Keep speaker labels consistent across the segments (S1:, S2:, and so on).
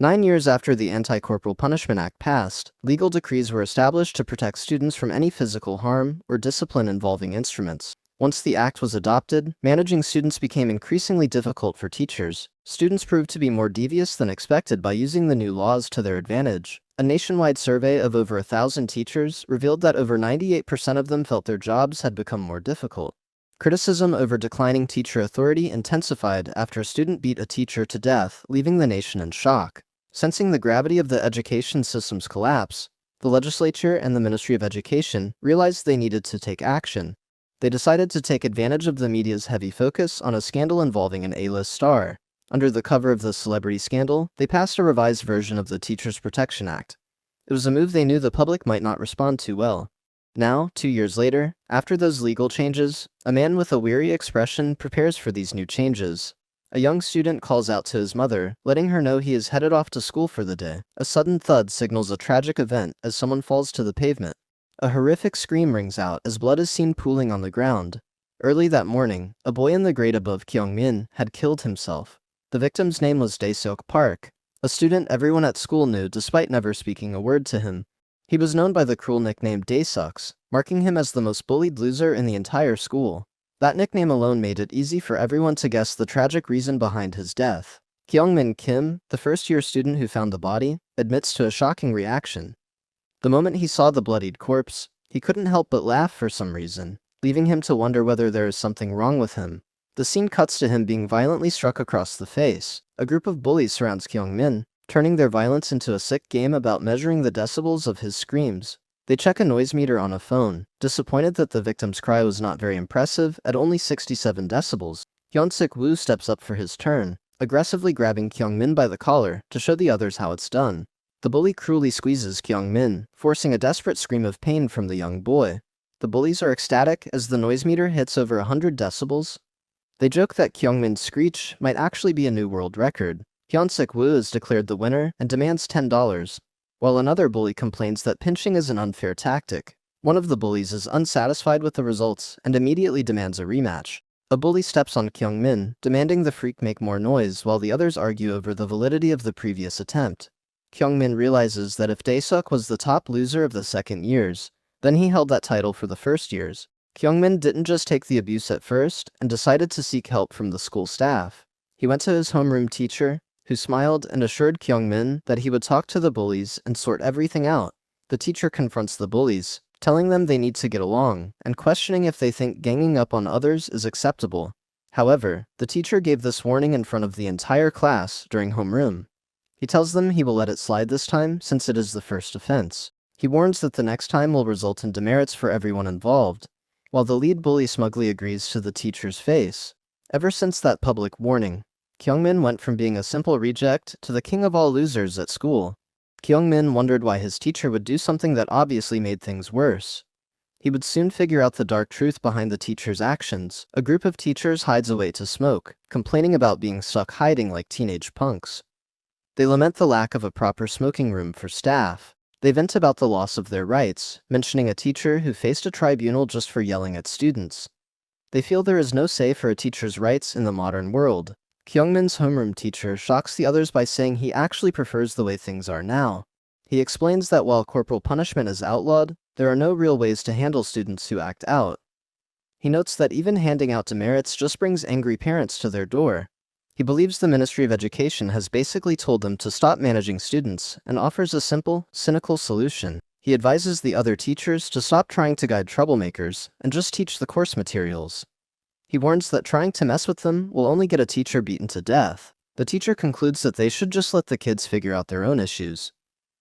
S1: 9 years after the Anti-Corporal Punishment Act passed, legal decrees were established to protect students from any physical harm or discipline involving instruments. Once the act was adopted, managing students became increasingly difficult for teachers. Students proved to be more devious than expected by using the new laws to their advantage. A nationwide survey of over 1,000 teachers revealed that over 98% of them felt their jobs had become more difficult. Criticism over declining teacher authority intensified after a student beat a teacher to death, leaving the nation in shock. Sensing the gravity of the education system's collapse, the legislature and the Ministry of Education realized they needed to take action. They decided to take advantage of the media's heavy focus on a scandal involving an A-list star. Under the cover of the celebrity scandal, they passed a revised version of the Teachers Protection Act. It was a move they knew the public might not respond to well. Now, 2 years later, after those legal changes, a man with a weary expression prepares for these new changes. A young student calls out to his mother, letting her know he is headed off to school for the day. A sudden thud signals a tragic event as someone falls to the pavement. A horrific scream rings out as blood is seen pooling on the ground. Early that morning, a boy in the grade above Kyungmin had killed himself. The victim's name was Daeseok Park, a student everyone at school knew despite never speaking a word to him. He was known by the cruel nickname Daesucks, marking him as the most bullied loser in the entire school. That nickname alone made it easy for everyone to guess the tragic reason behind his death. Kyungmin Kim, the first-year student who found the body, admits to a shocking reaction. The moment he saw the bloodied corpse, he couldn't help but laugh for some reason, leaving him to wonder whether there is something wrong with him. The scene cuts to him being violently struck across the face. A group of bullies surrounds Kyungmin, turning their violence into a sick game about measuring the decibels of his screams. They check a noise meter on a phone, disappointed that the victim's cry was not very impressive at only 67 decibels. Hyunsik Woo steps up for his turn, aggressively grabbing Kyungmin by the collar to show the others how it's done. The bully cruelly squeezes Kyungmin, forcing a desperate scream of pain from the young boy. The bullies are ecstatic as the noise meter hits over 100 decibels. They joke that Kyungmin's screech might actually be a new world record. Hyunsik Woo is declared the winner and demands $10, while another bully complains that pinching is an unfair tactic. One of the bullies is unsatisfied with the results and immediately demands a rematch. A bully steps on Kyungmin, demanding the freak make more noise while the others argue over the validity of the previous attempt. Kyungmin realizes that if Daesuk was the top loser of the second years, then he held that title for the first years. Kyungmin didn't just take the abuse at first and decided to seek help from the school staff. He went to his homeroom teacher, who smiled and assured Kyungmin that he would talk to the bullies and sort everything out. The teacher confronts the bullies, telling them they need to get along, and questioning if they think ganging up on others is acceptable. However, the teacher gave this warning in front of the entire class during homeroom. He tells them he will let it slide this time since it is the first offense. He warns that the next time will result in demerits for everyone involved, while the lead bully smugly agrees to the teacher's face. Ever since that public warning, Kyungmin went from being a simple reject to the king of all losers at school. Kyungmin wondered why his teacher would do something that obviously made things worse. He would soon figure out the dark truth behind the teacher's actions. A group of teachers hides away to smoke, complaining about being stuck hiding like teenage punks. They lament the lack of a proper smoking room for staff. They vent about the loss of their rights, mentioning a teacher who faced a tribunal just for yelling at students. They feel there is no say for a teacher's rights in the modern world. Kyungmin's homeroom teacher shocks the others by saying he actually prefers the way things are now. He explains that while corporal punishment is outlawed, there are no real ways to handle students who act out. He notes that even handing out demerits just brings angry parents to their door. He believes the Ministry of Education has basically told them to stop managing students and offers a simple, cynical solution. He advises the other teachers to stop trying to guide troublemakers and just teach the course materials. He warns that trying to mess with them will only get a teacher beaten to death. The teacher concludes that they should just let the kids figure out their own issues.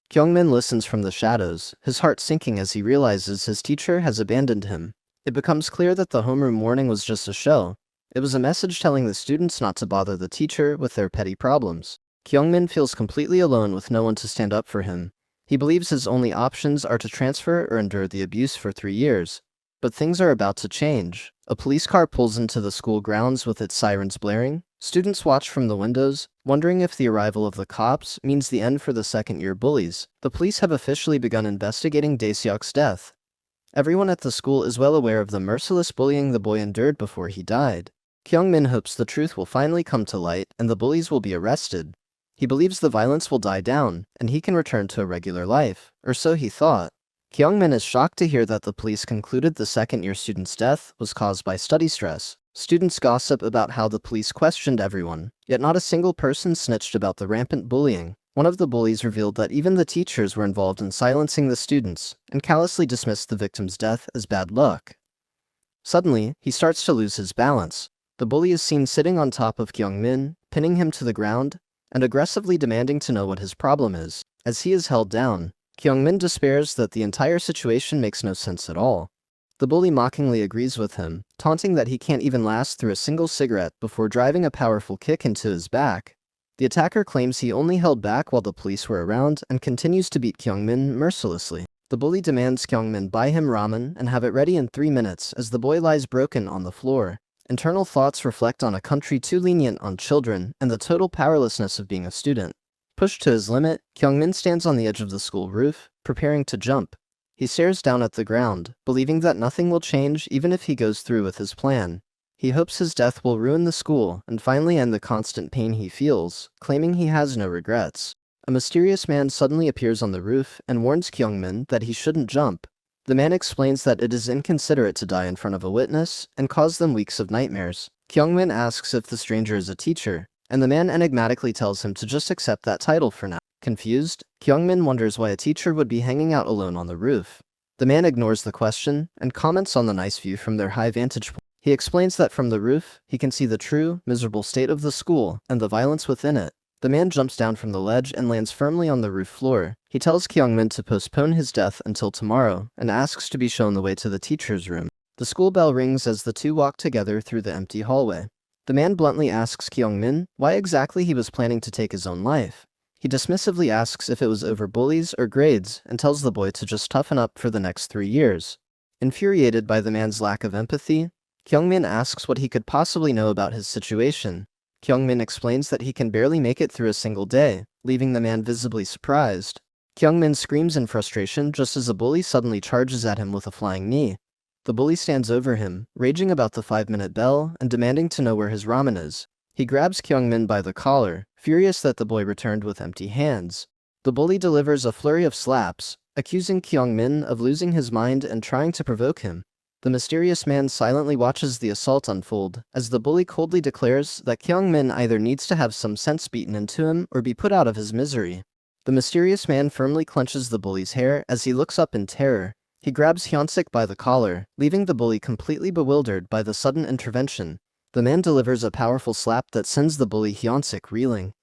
S1: Kyungmin listens from the shadows, his heart sinking as he realizes his teacher has abandoned him. It becomes clear that the homeroom warning was just a show. It was a message telling the students not to bother the teacher with their petty problems. Kyungmin feels completely alone with no one to stand up for him. He believes his only options are to transfer or endure the abuse for 3 years. But things are about to change. A police car pulls into the school grounds with its sirens blaring. Students watch from the windows, wondering if the arrival of the cops means the end for the second-year bullies. The police have officially begun investigating Daeseok's death. Everyone at the school is well aware of the merciless bullying the boy endured before he died. Kyungmin hopes the truth will finally come to light and the bullies will be arrested. He believes the violence will die down, and he can return to a regular life, or so he thought. Kyungmin is shocked to hear that the police concluded the second-year student's death was caused by study stress. Students gossip about how the police questioned everyone, yet not a single person snitched about the rampant bullying. One of the bullies revealed that even the teachers were involved in silencing the students, and callously dismissed the victim's death as bad luck. Suddenly, he starts to lose his balance. The bully is seen sitting on top of Kyungmin, pinning him to the ground, and aggressively demanding to know what his problem is. As he is held down, Kyungmin despairs that the entire situation makes no sense at all. The bully mockingly agrees with him, taunting that he can't even last through a single cigarette before driving a powerful kick into his back. The attacker claims he only held back while the police were around and continues to beat Kyungmin mercilessly. The bully demands Kyungmin buy him ramen and have it ready in 3 minutes as the boy lies broken on the floor. Internal thoughts reflect on a country too lenient on children and the total powerlessness of being a student. Pushed to his limit, Kyungmin stands on the edge of the school roof, preparing to jump. He stares down at the ground, believing that nothing will change even if he goes through with his plan. He hopes his death will ruin the school and finally end the constant pain he feels, claiming he has no regrets. A mysterious man suddenly appears on the roof and warns Kyungmin that he shouldn't jump. The man explains that it is inconsiderate to die in front of a witness and cause them weeks of nightmares. Kyungmin asks if the stranger is a teacher, and the man enigmatically tells him to just accept that title for now. Confused, Kyungmin wonders why a teacher would be hanging out alone on the roof. The man ignores the question and comments on the nice view from their high vantage point. He explains that from the roof, he can see the true, miserable state of the school and the violence within it. The man jumps down from the ledge and lands firmly on the roof floor. He tells Kyungmin to postpone his death until tomorrow and asks to be shown the way to the teacher's room. The school bell rings as the two walk together through the empty hallway. The man bluntly asks Kyungmin why exactly he was planning to take his own life. He dismissively asks if it was over bullies or grades and tells the boy to just toughen up for the next 3 years. Infuriated by the man's lack of empathy, Kyungmin asks what he could possibly know about his situation. Kyungmin explains that he can barely make it through a single day, leaving the man visibly surprised. Kyungmin screams in frustration just as a bully suddenly charges at him with a flying knee. The bully stands over him, raging about the 5-minute bell and demanding to know where his ramen is. He grabs Kyungmin by the collar, furious that the boy returned with empty hands. The bully delivers a flurry of slaps, accusing Kyungmin of losing his mind and trying to provoke him. The mysterious man silently watches the assault unfold, as the bully coldly declares that Kyungmin either needs to have some sense beaten into him or be put out of his misery. The mysterious man firmly clenches the bully's hair as he looks up in terror. He grabs Hyunsik by the collar, leaving the bully completely bewildered by the sudden intervention. The man delivers a powerful slap that sends the bully Hyunsik reeling.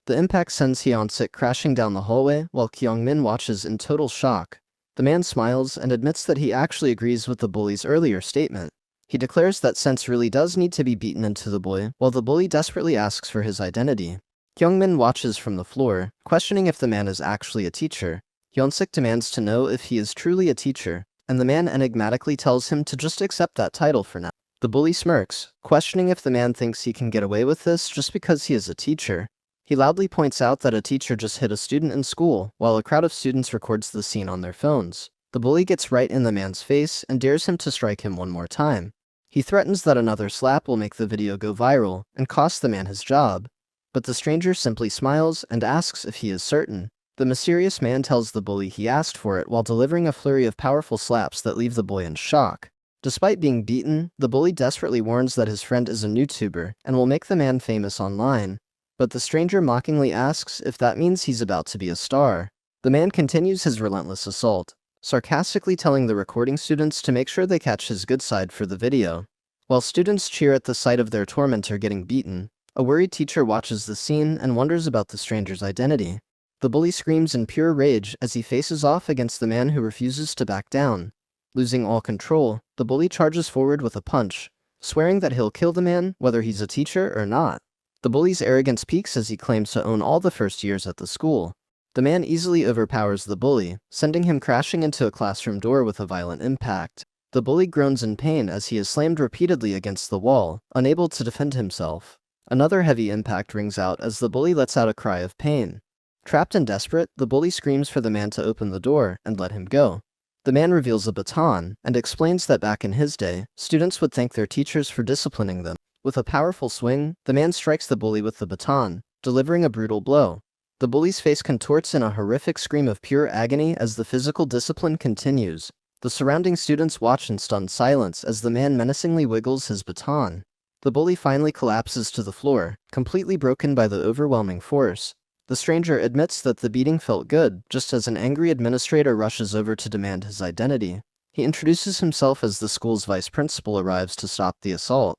S1: The impact sends Hyunsik crashing down the hallway while Kyungmin watches in total shock. The man smiles and admits that he actually agrees with the bully's earlier statement. He declares that sense really does need to be beaten into the boy, while the bully desperately asks for his identity. Kyungmin watches from the floor, questioning if the man is actually a teacher. Hyunsik demands to know if he is truly a teacher, and the man enigmatically tells him to just accept that title for now. The bully smirks, questioning if the man thinks he can get away with this just because he is a teacher. He loudly points out that a teacher just hit a student in school, while a crowd of students records the scene on their phones. The bully gets right in the man's face and dares him to strike him one more time. He threatens that another slap will make the video go viral and cost the man his job. But the stranger simply smiles and asks if he is certain. The mysterious man tells the bully he asked for it while delivering a flurry of powerful slaps that leave the boy in shock. Despite being beaten, the bully desperately warns that his friend is a YouTuber and will make the man famous online. But the stranger mockingly asks if that means he's about to be a star. The man continues his relentless assault, sarcastically telling the recording students to make sure they catch his good side for the video. While students cheer at the sight of their tormentor getting beaten, a worried teacher watches the scene and wonders about the stranger's identity. The bully screams in pure rage as he faces off against the man who refuses to back down. Losing all control, the bully charges forward with a punch, swearing that he'll kill the man whether he's a teacher or not. The bully's arrogance peaks as he claims to own all the first years at the school. The man easily overpowers the bully, sending him crashing into a classroom door with a violent impact. The bully groans in pain as he is slammed repeatedly against the wall, unable to defend himself. Another heavy impact rings out as the bully lets out a cry of pain. Trapped and desperate, the bully screams for the man to open the door and let him go. The man reveals a baton and explains that back in his day, students would thank their teachers for disciplining them. With a powerful swing, the man strikes the bully with the baton, delivering a brutal blow. The bully's face contorts in a horrific scream of pure agony as the physical discipline continues. The surrounding students watch in stunned silence as the man menacingly wiggles his baton. The bully finally collapses to the floor, completely broken by the overwhelming force. The stranger admits that the beating felt good, just as an angry administrator rushes over to demand his identity. He introduces himself as the school's vice principal arrives to stop the assault.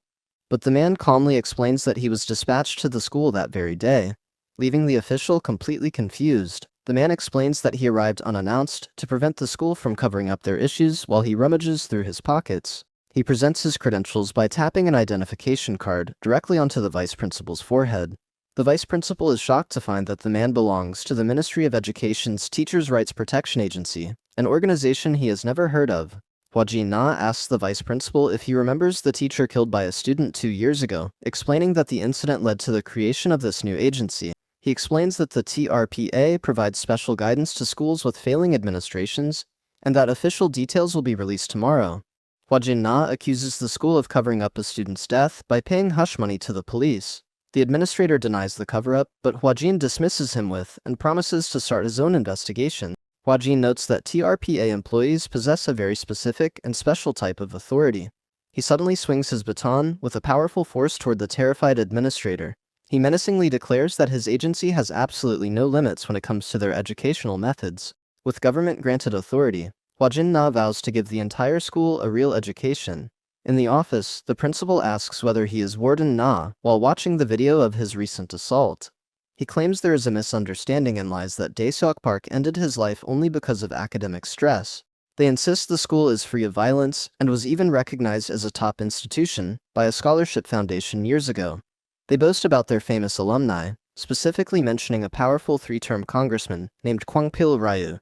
S1: But the man calmly explains that he was dispatched to the school that very day. Leaving the official completely confused, the man explains that he arrived unannounced to prevent the school from covering up their issues while he rummages through his pockets. He presents his credentials by tapping an identification card directly onto the vice principal's forehead. The vice principal is shocked to find that the man belongs to the Ministry of Education's Teachers' Rights Protection Agency, an organization he has never heard of. Hwajin Na asks the vice principal if he remembers the teacher killed by a student 2 years ago, explaining that the incident led to the creation of this new agency. He explains that the TRPA provides special guidance to schools with failing administrations, and that official details will be released tomorrow. Hwajin Na accuses the school of covering up a student's death by paying hush money to the police. The administrator denies the cover-up, but Hwajin dismisses him with and promises to start his own investigation. Hwajin notes that TRPA employees possess a very specific and special type of authority. He suddenly swings his baton with a powerful force toward the terrified administrator. He menacingly declares that his agency has absolutely no limits when it comes to their educational methods. With government-granted authority, Hwajin Na vows to give the entire school a real education. In the office, the principal asks whether he is Warden Na while watching the video of his recent assault. He claims there is a misunderstanding and lies that Daeseok Park ended his life only because of academic stress. They insist the school is free of violence and was even recognized as a top institution by a scholarship foundation years ago. They boast about their famous alumni, specifically mentioning a powerful 3-term congressman named Kwangpil Ryu.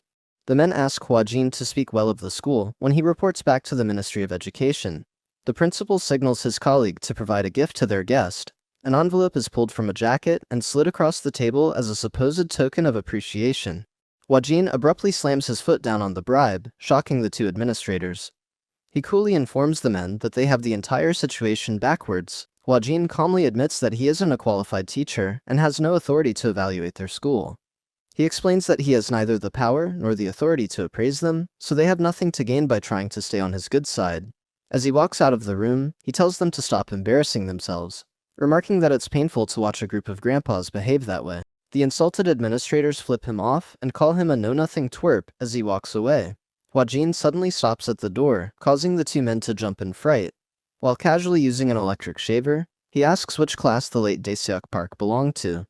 S1: The men ask Hwajin to speak well of the school when he reports back to the Ministry of Education. The principal signals his colleague to provide a gift to their guest. An envelope is pulled from a jacket and slid across the table as a supposed token of appreciation. Hwajin abruptly slams his foot down on the bribe, shocking the 2 administrators. He coolly informs the men that they have the entire situation backwards. Hwajin calmly admits that he isn't a qualified teacher and has no authority to evaluate their school. He explains that he has neither the power nor the authority to appraise them, so they have nothing to gain by trying to stay on his good side. As he walks out of the room, he tells them to stop embarrassing themselves, remarking that it's painful to watch a group of grandpas behave that way. The insulted administrators flip him off and call him a know-nothing twerp as he walks away. Hwajin suddenly stops at the door, causing the 2 men to jump in fright. While casually using an electric shaver, he asks which class the late Daeseok Park belonged to.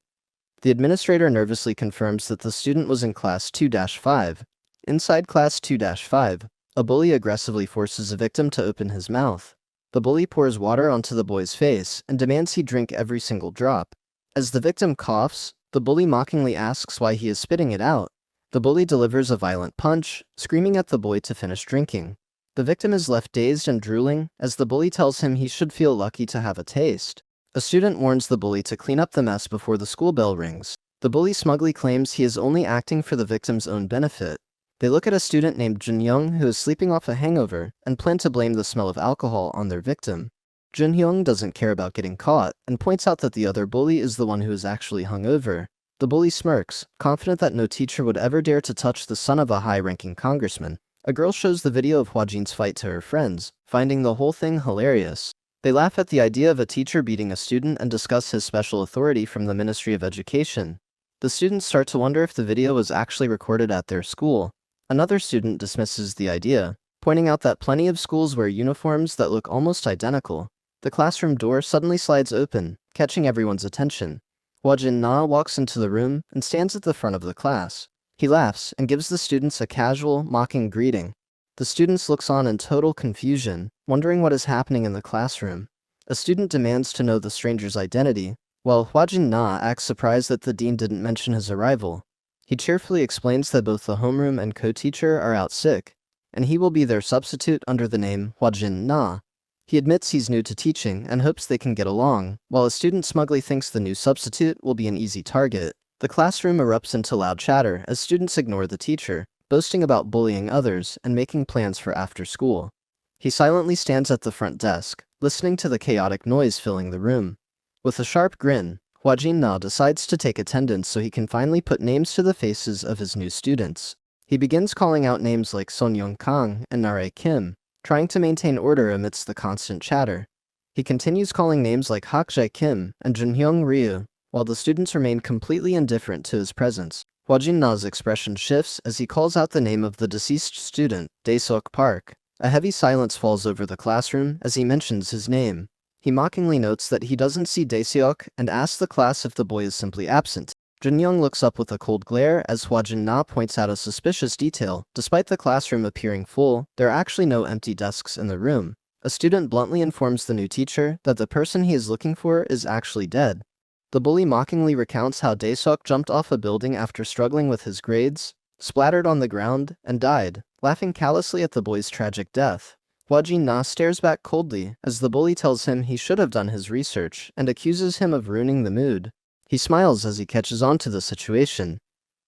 S1: The administrator nervously confirms that the student was in class 2-5. Inside class 2-5, a bully aggressively forces a victim to open his mouth. The bully pours water onto the boy's face and demands he drink every single drop. As the victim coughs, the bully mockingly asks why he is spitting it out. The bully delivers a violent punch, screaming at the boy to finish drinking. The victim is left dazed and drooling as the bully tells him he should feel lucky to have a taste. A student warns the bully to clean up the mess before the school bell rings. The bully smugly claims he is only acting for the victim's own benefit. They look at a student named Junyoung who is sleeping off a hangover and plan to blame the smell of alcohol on their victim. Junyoung doesn't care about getting caught and points out that the other bully is the one who is actually hungover. The bully smirks, confident that no teacher would ever dare to touch the son of a high-ranking congressman. A girl shows the video of Hwajin's fight to her friends, finding the whole thing hilarious. They laugh at the idea of a teacher beating a student and discuss his special authority from the Ministry of Education. The students start to wonder if the video was actually recorded at their school. Another student dismisses the idea, pointing out that plenty of schools wear uniforms that look almost identical. The classroom door suddenly slides open, catching everyone's attention. Hwajin Na walks into the room and stands at the front of the class. He laughs and gives the students a casual, mocking greeting. The students looks on in total confusion, wondering what is happening in the classroom. A student demands to know the stranger's identity, while Hwajin Na acts surprised that the dean didn't mention his arrival. He cheerfully explains that both the homeroom and co-teacher are out sick, and he will be their substitute under the name Hwajin Na. He admits he's new to teaching and hopes they can get along, while a student smugly thinks the new substitute will be an easy target. The classroom erupts into loud chatter as students ignore the teacher, boasting about bullying others and making plans for after school. He silently stands at the front desk, listening to the chaotic noise filling the room. With a sharp grin, Hua-jin-na decides to take attendance so he can finally put names to the faces of his new students. He begins calling out names like Son Young-kang and Nare Kim, trying to maintain order amidst the constant chatter. He continues calling names like Hak-jae Kim and Junhyung Ryu, while the students remain completely indifferent to his presence. Hua-jin-na's expression shifts as he calls out the name of the deceased student, Dae-seok Park. A heavy silence falls over the classroom as he mentions his name. He mockingly notes that he doesn't see Dae-seok and asks the class if the boy is simply absent. Junyoung looks up with a cold glare as Hua-jin-na points out a suspicious detail. Despite the classroom appearing full, there are actually no empty desks in the room. A student bluntly informs the new teacher that the person he is looking for is actually dead. The bully mockingly recounts how Dae-seok jumped off a building after struggling with his grades, splattered on the ground, and died, laughing callously at the boy's tragic death. Hua-jin-na stares back coldly as the bully tells him he should have done his research and accuses him of ruining the mood. He smiles as he catches on to the situation.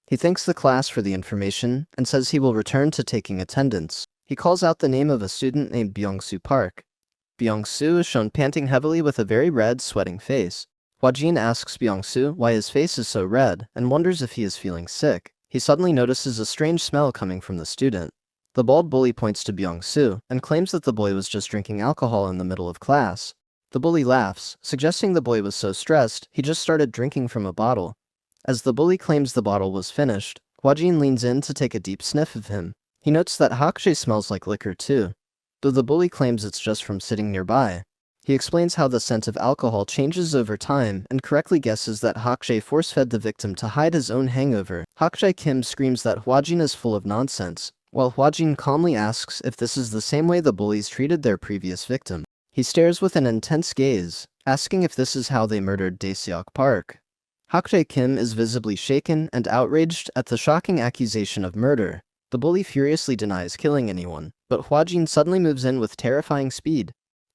S1: He thanks the class for the information and says he will return to taking attendance. He calls out the name of a student named Byung-soo Park. Byung-soo is shown panting heavily with a very red, sweating face. Hwa-jin asks Byung-soo why his face is so red and wonders if he is feeling sick. He suddenly notices a strange smell coming from the student. The bald bully points to Byung-soo and claims that the boy was just drinking alcohol in the middle of class. The bully laughs, suggesting the boy was so stressed he just started drinking from a bottle. As the bully claims the bottle was finished, Hwa-jin leans in to take a deep sniff of him. He notes that Hak-jae smells like liquor too, though the bully claims it's just from sitting nearby. He explains how the scent of alcohol changes over time and correctly guesses that Hak-jae force-fed the victim to hide his own hangover. Hak-jae Kim screams that Hwa-jin is full of nonsense, while Hwa-jin calmly asks if this is the same way the bullies treated their previous victim. He stares with an intense gaze, asking if this is how they murdered Dae-seok Park. Hak-jae Kim is visibly shaken and outraged at the shocking accusation of murder. The bully furiously denies killing anyone, but Hwa-jin suddenly moves in with terrifying speed.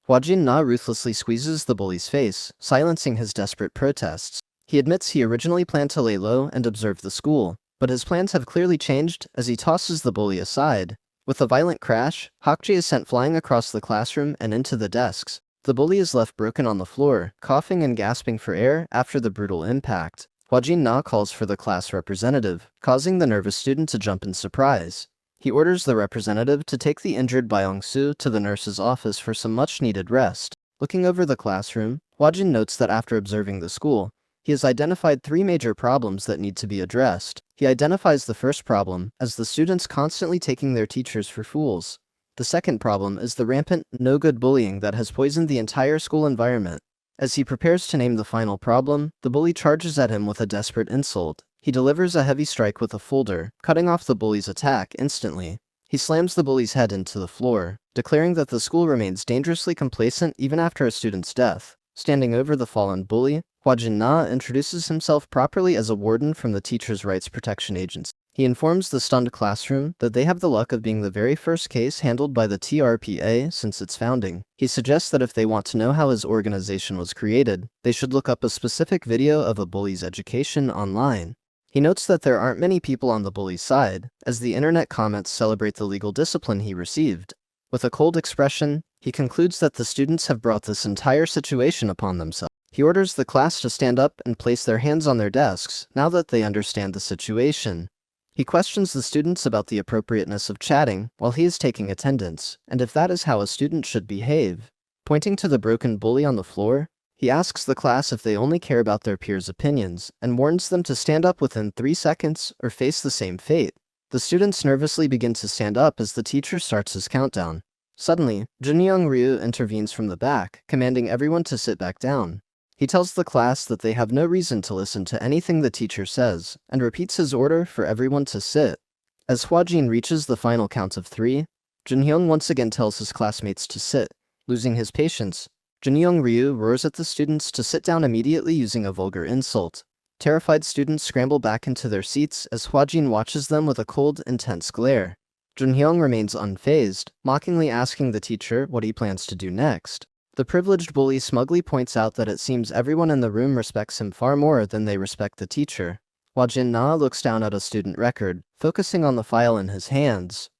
S1: Hwa-jin-na ruthlessly squeezes the bully's face, silencing his desperate protests. He admits he originally planned to lay low and observe the school, but his plans have clearly changed as he tosses the bully aside. With a violent crash, Hak-jae is sent flying across the classroom and into the desks. The bully is left broken on the floor, coughing and gasping for air after the brutal impact. Hwa-jin-na calls for the class representative, causing the nervous student to jump in surprise. He orders the representative to take the injured Byung-soo to the nurse's office for some much-needed rest. Looking over the classroom, Hwa-jin notes that after observing the school, he has identified 3 major problems that need to be addressed. He identifies the first problem as the students constantly taking their teachers for fools. The second problem is the rampant, no-good bullying that has poisoned the entire school environment. As he prepares to name the final problem, the bully charges at him with a desperate insult. He delivers a heavy strike with a folder, cutting off the bully's attack instantly. He slams the bully's head into the floor, declaring that the school remains dangerously complacent even after a student's death. Standing over the fallen bully, Hwa-jin-na introduces himself properly as a warden from the Teachers' Rights Protection Agency. He informs the stunned classroom that they have the luck of being the very first case handled by the TRPA since its founding. He suggests that if they want to know how his organization was created, they should look up a specific video of a bully's education online. He notes that there aren't many people on the bully's side, as the internet comments celebrate the legal discipline he received. With a cold expression, he concludes that the students have brought this entire situation upon themselves. He orders the class to stand up and place their hands on their desks now that they understand the situation. He questions the students about the appropriateness of chatting while he is taking attendance, and if that is how a student should behave. Pointing to the broken bully on the floor, he asks the class if they only care about their peers' opinions, and warns them to stand up within 3 seconds or face the same fate. The students nervously begin to stand up as the teacher starts his countdown. Suddenly, Junyoung Ryu intervenes from the back, commanding everyone to sit back down. He tells the class that they have no reason to listen to anything the teacher says, and repeats his order for everyone to sit. As Hwa-jin reaches the final count of 3, Junhyung once again tells his classmates to sit. Losing his patience, Junyoung Ryu roars at the students to sit down immediately using a vulgar insult. Terrified students scramble back into their seats as Hwa-jin watches them with a cold, intense glare. Junhyung remains unfazed, mockingly asking the teacher what he plans to do next. The privileged bully smugly points out that it seems everyone in the room respects him far more than they respect the teacher. Hwa-jin-na looks down at a student record, focusing on the file in his hands.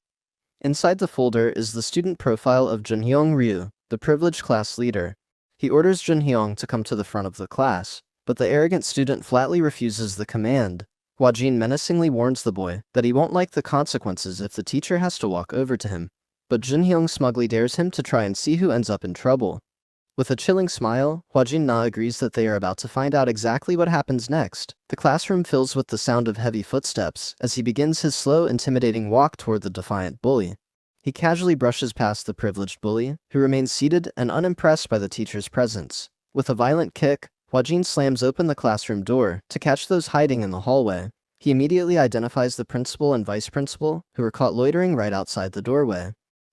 S1: Inside the folder is the student profile of Junhyung Ryu, the privileged class leader. He orders Junhyung to come to the front of the class. but the arrogant student flatly refuses the command. Hwajin menacingly warns the boy that he won't like the consequences if the teacher has to walk over to him, but Junhyung smugly dares him to try and see who ends up in trouble. With a chilling smile, Hwajin Na agrees that they are about to find out exactly what happens next. The classroom fills with the sound of heavy footsteps as he begins his slow, intimidating walk toward the defiant bully. He casually brushes past the privileged bully, who remains seated and unimpressed by the teacher's presence. With a violent kick, Hwajin slams open the classroom door to catch those hiding in the hallway. He immediately identifies the principal and vice principal, who are caught loitering right outside the doorway.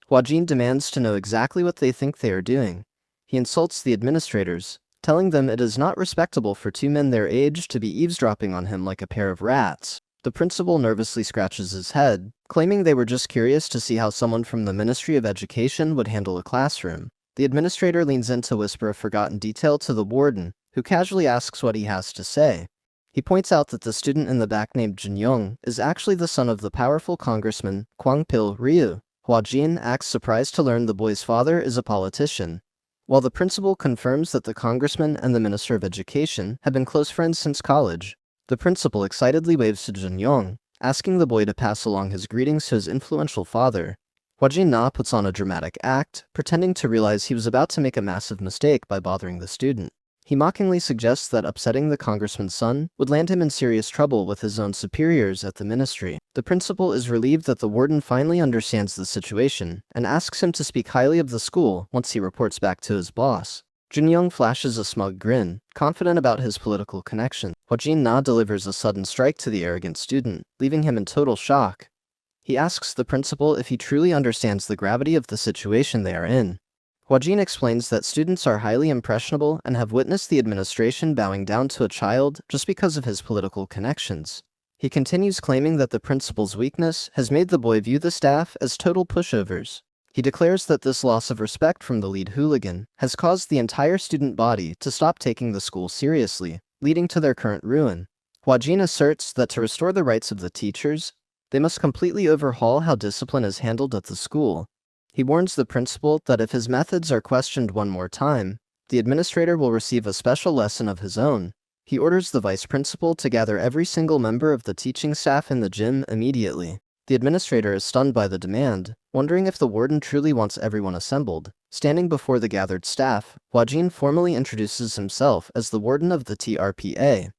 S1: Hwajin demands to know exactly what they think they are doing. He insults the administrators, telling them it is not respectable for two men their age to be eavesdropping on him like a pair of rats. The principal nervously scratches his head, claiming they were just curious to see how someone from the Ministry of Education would handle a classroom. The administrator leans in to whisper a forgotten detail to the warden, who casually asks what he has to say. He points out that the student in the back named Junyoung is actually the son of the powerful congressman Kwangpil Ryu. Hwajin acts surprised to learn the boy's father is a politician. While the principal confirms that the congressman and the Minister of Education have been close friends since college, the principal excitedly waves to Junyoung, asking the boy to pass along his greetings to his influential father. Hwajin Na puts on a dramatic act, pretending to realize he was about to make a massive mistake by bothering the student. He mockingly suggests that upsetting the congressman's son would land him in serious trouble with his own superiors at the ministry. The principal is relieved that the warden finally understands the situation and asks him to speak highly of the school once he reports back to his boss. Junyoung flashes a smug grin, confident about his political connection. Hwajin Na delivers a sudden strike to the arrogant student, leaving him in total shock. He asks the principal if he truly understands the gravity of the situation they are in. Hwajin explains that students are highly impressionable and have witnessed the administration bowing down to a child just because of his political connections. He continues claiming that the principal's weakness has made the boy view the staff as total pushovers. He declares that this loss of respect from the lead hooligan has caused the entire student body to stop taking the school seriously, leading to their current ruin. Hwajin asserts that to restore the rights of the teachers, they must completely overhaul how discipline is handled at the school. He warns the principal that if his methods are questioned one more time, the administrator will receive a special lesson of his own. He orders the vice principal to gather every single member of the teaching staff in the gym immediately. The administrator is stunned by the demand, wondering if the warden truly wants everyone assembled. Standing before the gathered staff, Hwajin formally introduces himself as the warden of the TRPA.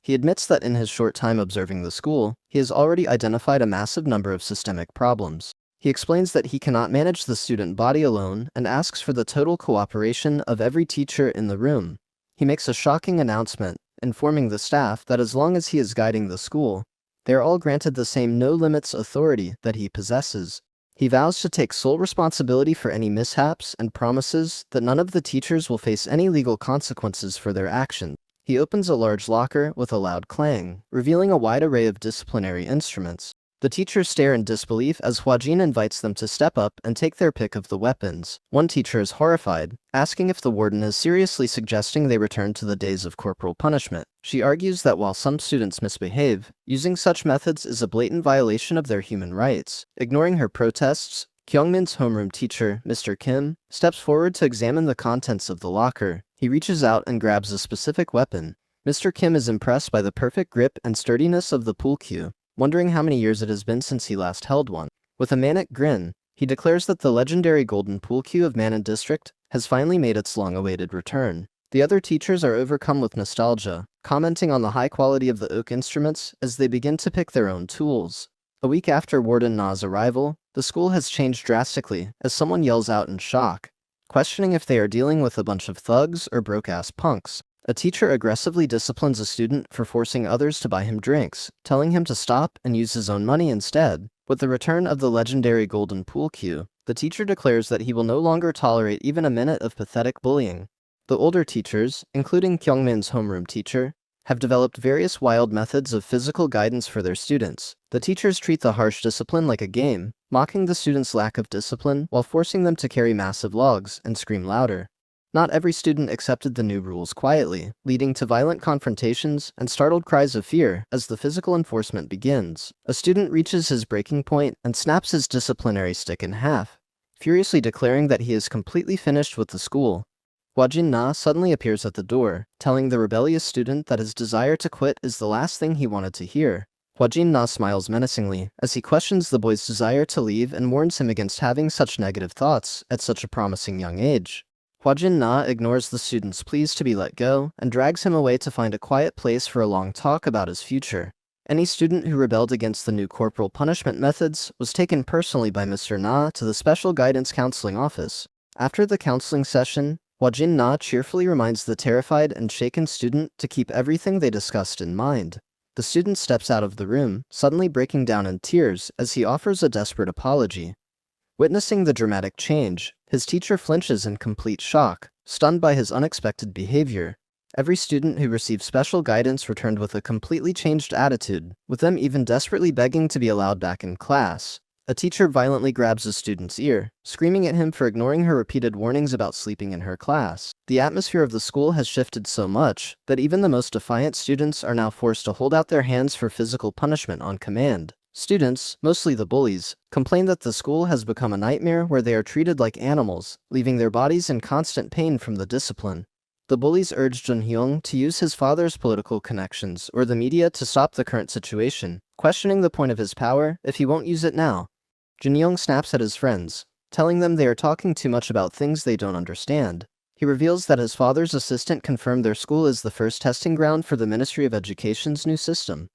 S1: He admits that in his short time observing the school, he has already identified a massive number of systemic problems. He explains that he cannot manage the student body alone and asks for the total cooperation of every teacher in the room. He makes a shocking announcement, informing the staff that as long as he is guiding the school, they are all granted the same no-limits authority that he possesses. He vows to take sole responsibility for any mishaps and promises that none of the teachers will face any legal consequences for their actions. He opens a large locker with a loud clang, revealing a wide array of disciplinary instruments. The teachers stare in disbelief as Hwajin invites them to step up and take their pick of the weapons. One teacher is horrified, asking if the warden is seriously suggesting they return to the days of corporal punishment. She argues that while some students misbehave, using such methods is a blatant violation of their human rights. Ignoring her protests, Kyungmin's homeroom teacher, Mr. Kim, steps forward to examine the contents of the locker. He reaches out and grabs a specific weapon. Mr. Kim is impressed by the perfect grip and sturdiness of the pool cue, wondering how many years it has been since he last held one. With a manic grin, he declares that the legendary golden pool cue of Manan District has finally made its long-awaited return. The other teachers are overcome with nostalgia, commenting on the high quality of the oak instruments as they begin to pick their own tools. A week after Warden Na's arrival, the school has changed drastically as someone yells out in shock, questioning if they are dealing with a bunch of thugs or broke-ass punks. A teacher aggressively disciplines a student for forcing others to buy him drinks, telling him to stop and use his own money instead. With the return of the legendary golden pool cue, the teacher declares that he will no longer tolerate even a minute of pathetic bullying. The older teachers, including Kyungmin's homeroom teacher, have developed various wild methods of physical guidance for their students. The teachers treat the harsh discipline like a game, mocking the students' lack of discipline while forcing them to carry massive logs and scream louder. Not every student accepted the new rules quietly, leading to violent confrontations and startled cries of fear as the physical enforcement begins. A student reaches his breaking point and snaps his disciplinary stick in half, furiously declaring that he is completely finished with the school. Hua Jin-na suddenly appears at the door, telling the rebellious student that his desire to quit is the last thing he wanted to hear. Hua Jin-na smiles menacingly as he questions the boy's desire to leave and warns him against having such negative thoughts at such a promising young age. Hua Jin-na ignores the student's pleas to be let go and drags him away to find a quiet place for a long talk about his future. Any student who rebelled against the new corporal punishment methods was taken personally by Mr. Na to the Special Guidance Counseling Office. After the counseling session, Hua Jin-na cheerfully reminds the terrified and shaken student to keep everything they discussed in mind. The student steps out of the room, suddenly breaking down in tears as he offers a desperate apology. Witnessing the dramatic change, his teacher flinches in complete shock, stunned by his unexpected behavior. Every student who received special guidance returned with a completely changed attitude, with them even desperately begging to be allowed back in class. A teacher violently grabs a student's ear, screaming at him for ignoring her repeated warnings about sleeping in her class. The atmosphere of the school has shifted so much that even the most defiant students are now forced to hold out their hands for physical punishment on command. Students, mostly the bullies, complain that the school has become a nightmare where they are treated like animals, leaving their bodies in constant pain from the discipline. The bullies urge Jun-hyung to use his father's political connections or the media to stop the current situation, questioning the point of his power if he won't use it now. Jun-hyung snaps at his friends, telling them they are talking too much about things they don't understand. He reveals that his father's assistant confirmed their school is the first testing ground for the Ministry of Education's new system.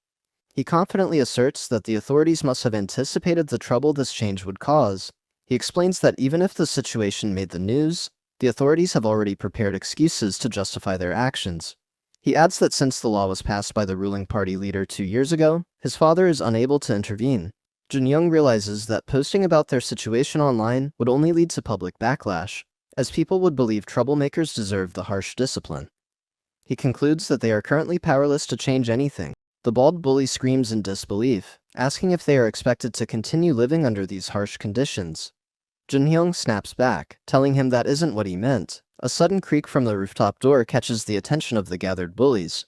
S1: He confidently asserts that the authorities must have anticipated the trouble this change would cause. He explains that even if the situation made the news, the authorities have already prepared excuses to justify their actions. He adds that since the law was passed by the ruling party leader 2 years ago, his father is unable to intervene. Jun-hyung realizes that posting about their situation online would only lead to public backlash, as people would believe troublemakers deserve the harsh discipline. He concludes that they are currently powerless to change anything. The bald bully screams in disbelief, asking if they are expected to continue living under these harsh conditions. Jun-hyung snaps back, telling him that isn't what he meant. A sudden creak from the rooftop door catches the attention of the gathered bullies.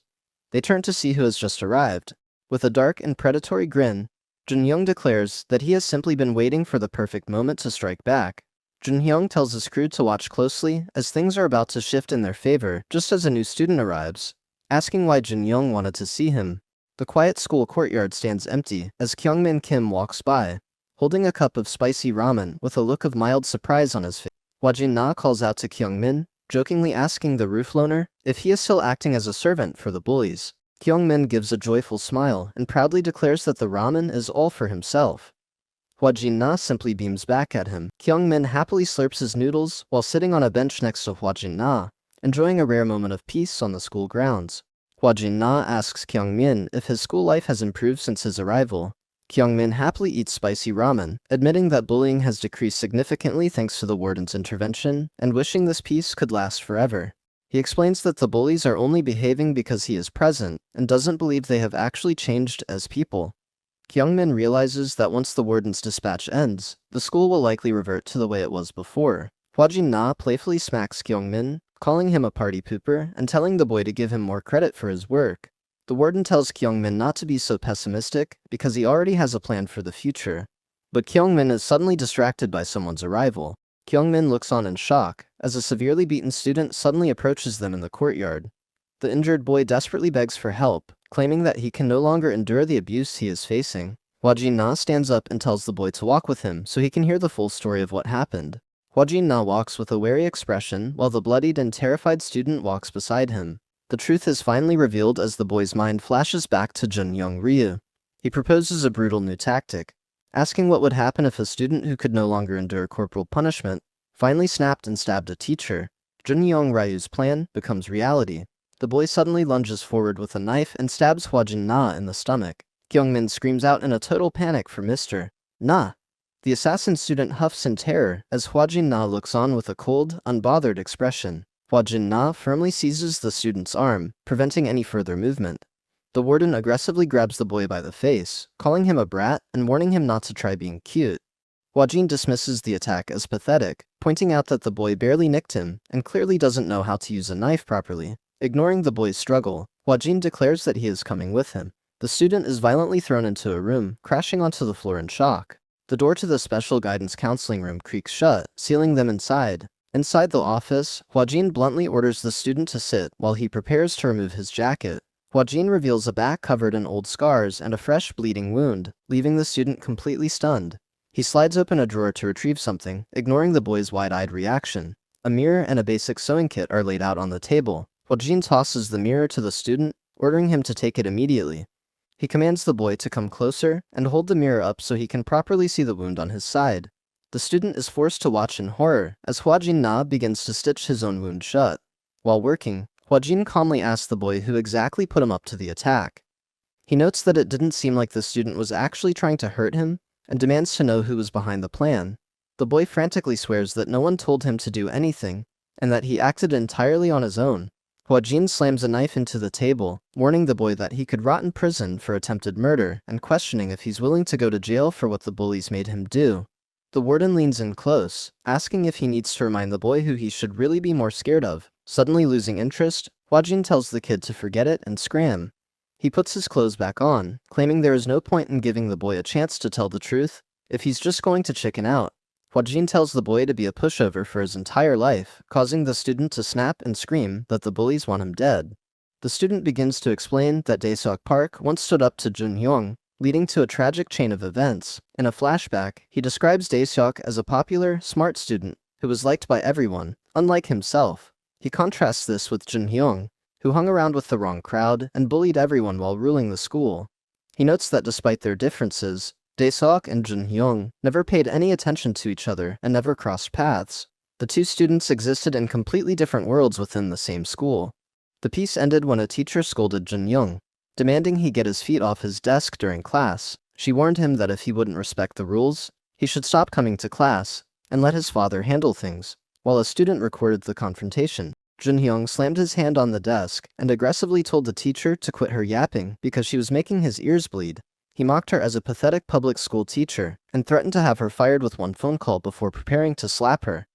S1: They turn to see who has just arrived. With a dark and predatory grin, Jun-hyung declares that he has simply been waiting for the perfect moment to strike back. Jun-hyung tells his crew to watch closely as things are about to shift in their favor just as a new student arrives. Asking why Jun-hyung wanted to see him, the quiet school courtyard stands empty as Kyungmin Kim walks by, holding a cup of spicy ramen with a look of mild surprise on his face. Hua Jin-na calls out to Kyungmin, jokingly asking the roof loaner if he is still acting as a servant for the bullies. Kyungmin gives a joyful smile and proudly declares that the ramen is all for himself. Hua Jin-na simply beams back at him. Kyungmin happily slurps his noodles while sitting on a bench next to Hua Jin-na, enjoying a rare moment of peace on the school grounds. Hua Jin-na asks Kyungmin if his school life has improved since his arrival. Kyungmin happily eats spicy ramen, admitting that bullying has decreased significantly thanks to the warden's intervention, and wishing this peace could last forever. He explains that the bullies are only behaving because he is present, and doesn't believe they have actually changed as people. Kyungmin realizes that once the warden's dispatch ends, the school will likely revert to the way it was before. Hua Jin-na playfully smacks Kyungmin, calling him a party pooper and telling the boy to give him more credit for his work. The warden tells Kyungmin not to be so pessimistic because he already has a plan for the future. But Kyungmin is suddenly distracted by someone's arrival. Kyungmin looks on in shock as a severely beaten student suddenly approaches them in the courtyard. The injured boy desperately begs for help, claiming that he can no longer endure the abuse he is facing. Hua Jin-na stands up and tells the boy to walk with him so he can hear the full story of what happened. Hua Jin-na walks with a wary expression while the bloodied and terrified student walks beside him. The truth is finally revealed as the boy's mind flashes back to Jun-hyung Ryu. He proposes a brutal new tactic, asking what would happen if a student who could no longer endure corporal punishment finally snapped and stabbed a teacher. Jun-hyung Ryu's plan becomes reality. The boy suddenly lunges forward with a knife and stabs Hua Jin-na in the stomach. Kyungmin screams out in a total panic for Mr. Na. The assassin student huffs in terror as Hua Jin-na looks on with a cold, unbothered expression. Hua Jin-na firmly seizes the student's arm, preventing any further movement. The warden aggressively grabs the boy by the face, calling him a brat and warning him not to try being cute. Hua Jin dismisses the attack as pathetic, pointing out that the boy barely nicked him and clearly doesn't know how to use a knife properly. Ignoring the boy's struggle, Hua Jin declares that he is coming with him. The student is violently thrown into a room, crashing onto the floor in shock. The door to the special guidance counseling room creaks shut, sealing them inside. Inside the office, Huajin bluntly orders the student to sit while he prepares to remove his jacket. Huajin reveals a back covered in old scars and a fresh bleeding wound, leaving the student completely stunned. He slides open a drawer to retrieve something, ignoring the boy's wide-eyed reaction. A mirror and a basic sewing kit are laid out on the table. Huajin tosses the mirror to the student, ordering him to take it immediately. He commands the boy to come closer and hold the mirror up so he can properly see the wound on his side. The student is forced to watch in horror as Huajin Na begins to stitch his own wound shut. While working, Huajin calmly asks the boy who exactly put him up to the attack. He notes that it didn't seem like the student was actually trying to hurt him and demands to know who was behind the plan. The boy frantically swears that no one told him to do anything and that he acted entirely on his own. Huajin slams a knife into the table, warning the boy that he could rot in prison for attempted murder and questioning if he's willing to go to jail for what the bullies made him do. The warden leans in close, asking if he needs to remind the boy who he should really be more scared of. Suddenly losing interest, Huajin tells the kid to forget it and scram. He puts his clothes back on, claiming there is no point in giving the boy a chance to tell the truth if he's just going to chicken out. Huajin tells the boy to be a pushover for his entire life, causing the student to snap and scream that the bullies want him dead. The student begins to explain that Daeseok Park once stood up to Junhyung, leading to a tragic chain of events. In a flashback, he describes Daeseok as a popular, smart student who was liked by everyone, unlike himself. He contrasts this with Junhyung, who hung around with the wrong crowd and bullied everyone while ruling the school. He notes that despite their differences, Daeseok and Junhyung never paid any attention to each other and never crossed paths. The two students existed in completely different worlds within the same school. The piece ended when a teacher scolded Junhyung, demanding he get his feet off his desk during class. She warned him that if he wouldn't respect the rules, he should stop coming to class and let his father handle things. While a student recorded the confrontation, Junhyung slammed his hand on the desk and aggressively told the teacher to quit her yapping because she was making his ears bleed. He mocked her as a pathetic public school teacher and threatened to have her fired with one phone call before preparing to slap her.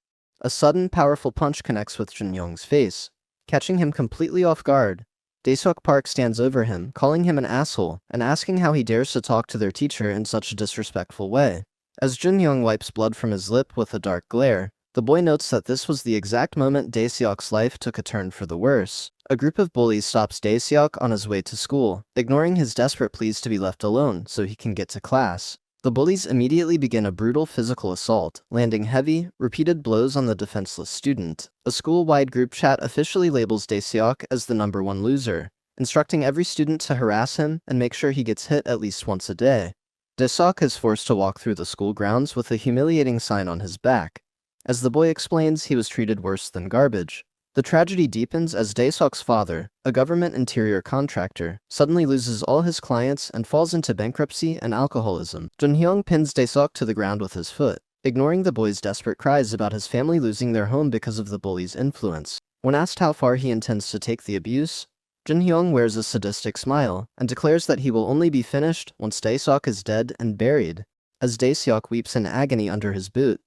S1: A sudden, powerful punch connects with Junhyung's face, catching him completely off guard. Daeseok Park stands over him, calling him an asshole and asking how he dares to talk to their teacher in such a disrespectful way. As Junhyung wipes blood from his lip with a dark glare, the boy notes that this was the exact moment Daeseok's life took a turn for the worse. A group of bullies stops Daeseok on his way to school, ignoring his desperate pleas to be left alone so he can get to class. The bullies immediately begin a brutal physical assault, landing heavy, repeated blows on the defenseless student. A school-wide group chat officially labels Daeseok as the #1 loser, instructing every student to harass him and make sure he gets hit at least once a day. Daeseok is forced to walk through the school grounds with a humiliating sign on his back. As the boy explains, he was treated worse than garbage. The tragedy deepens as Daeseok's father, a government interior contractor, suddenly loses all his clients and falls into bankruptcy and alcoholism. Junhyung pins Daeseok to the ground with his foot, ignoring the boy's desperate cries about his family losing their home because of the bully's influence. When asked how far he intends to take the abuse, Junhyung wears a sadistic smile and declares that he will only be finished once Daeseok is dead and buried. As Daeseok weeps in agony under his boot,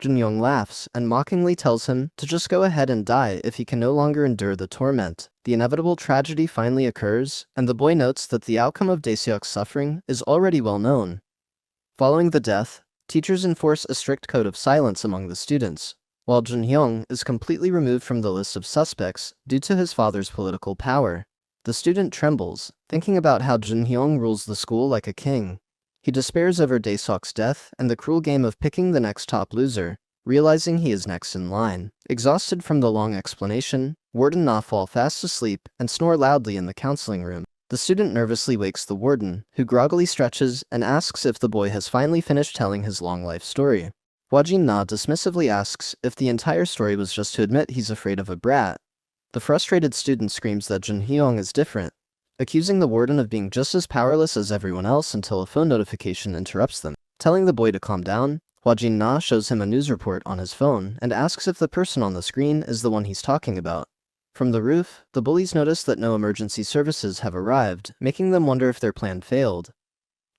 S1: Junhyung laughs and mockingly tells him to just go ahead and die if he can no longer endure the torment. The inevitable tragedy finally occurs, and the boy notes that the outcome of Daeseok's suffering is already well known. Following the death, teachers enforce a strict code of silence among the students, while Junhyung is completely removed from the list of suspects due to his father's political power. The student trembles, thinking about how Junhyung rules the school like a king. He despairs over Daeseok's death and the cruel game of picking the next top loser, realizing he is next in line. Exhausted from the long explanation, Warden Na fall fast asleep and snore loudly in the counseling room. The student nervously wakes the warden, who groggily stretches and asks if the boy has finally finished telling his long life story. Huajin Na dismissively asks if the entire story was just to admit he's afraid of a brat. The frustrated student screams that Junhyung is different, accusing the warden of being just as powerless as everyone else until a phone notification interrupts them. Telling the boy to calm down, Huajin Na shows him a news report on his phone and asks if the person on the screen is the one he's talking about. From the roof, the bullies notice that no emergency services have arrived, making them wonder if their plan failed.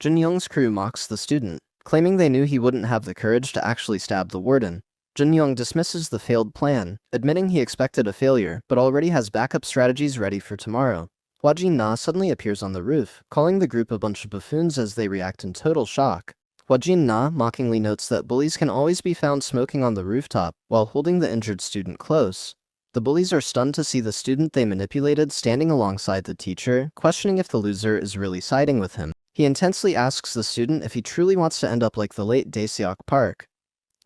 S1: Junhyung's crew mocks the student, claiming they knew he wouldn't have the courage to actually stab the warden. Junhyung dismisses the failed plan, admitting he expected a failure but already has backup strategies ready for tomorrow. Huajin Na suddenly appears on the roof, calling the group a bunch of buffoons as they react in total shock. Hwajin Na mockingly notes that bullies can always be found smoking on the rooftop while holding the injured student close. The bullies are stunned to see the student they manipulated standing alongside the teacher, questioning if the loser is really siding with him. He intensely asks the student if he truly wants to end up like the late Daeseok Park.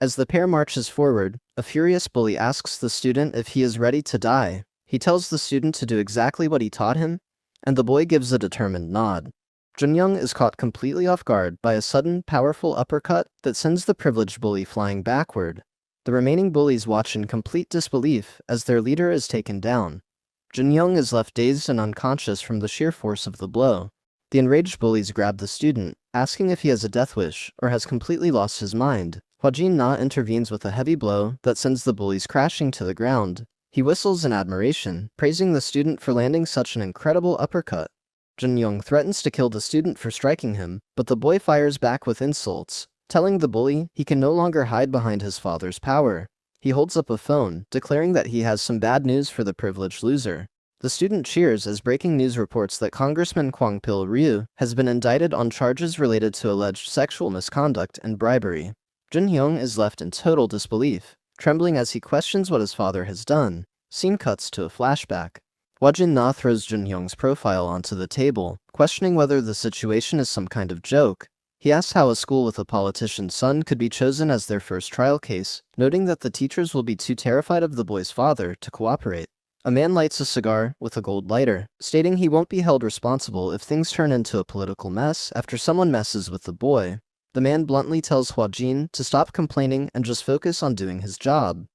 S1: As the pair marches forward, a furious bully asks the student if he is ready to die. He tells the student to do exactly what he taught him, and the boy gives a determined nod. Junyoung is caught completely off guard by a sudden, powerful uppercut that sends the privileged bully flying backward. The remaining bullies watch in complete disbelief as their leader is taken down. Junyoung is left dazed and unconscious from the sheer force of the blow. The enraged bullies grab the student, asking if he has a death wish or has completely lost his mind. Hwajin Na intervenes with a heavy blow that sends the bullies crashing to the ground. He whistles in admiration, praising the student for landing such an incredible uppercut. Junyoung threatens to kill the student for striking him, but the boy fires back with insults, telling the bully he can no longer hide behind his father's power. He holds up a phone, declaring that he has some bad news for the privileged loser. The student cheers as breaking news reports that Congressman Kwangpil Ryu has been indicted on charges related to alleged sexual misconduct and bribery. Junyoung is left in total disbelief, trembling as he questions what his father has done. Scene cuts to a flashback. Hwajin Na throws Junyoung's profile onto the table, questioning whether the situation is some kind of joke. He asks how a school with a politician's son could be chosen as their first trial case, noting that the teachers will be too terrified of the boy's father to cooperate. A man lights a cigar with a gold lighter, stating he won't be held responsible if things turn into a political mess after someone messes with the boy. The man bluntly tells Hwajin to stop complaining and just focus on doing his job.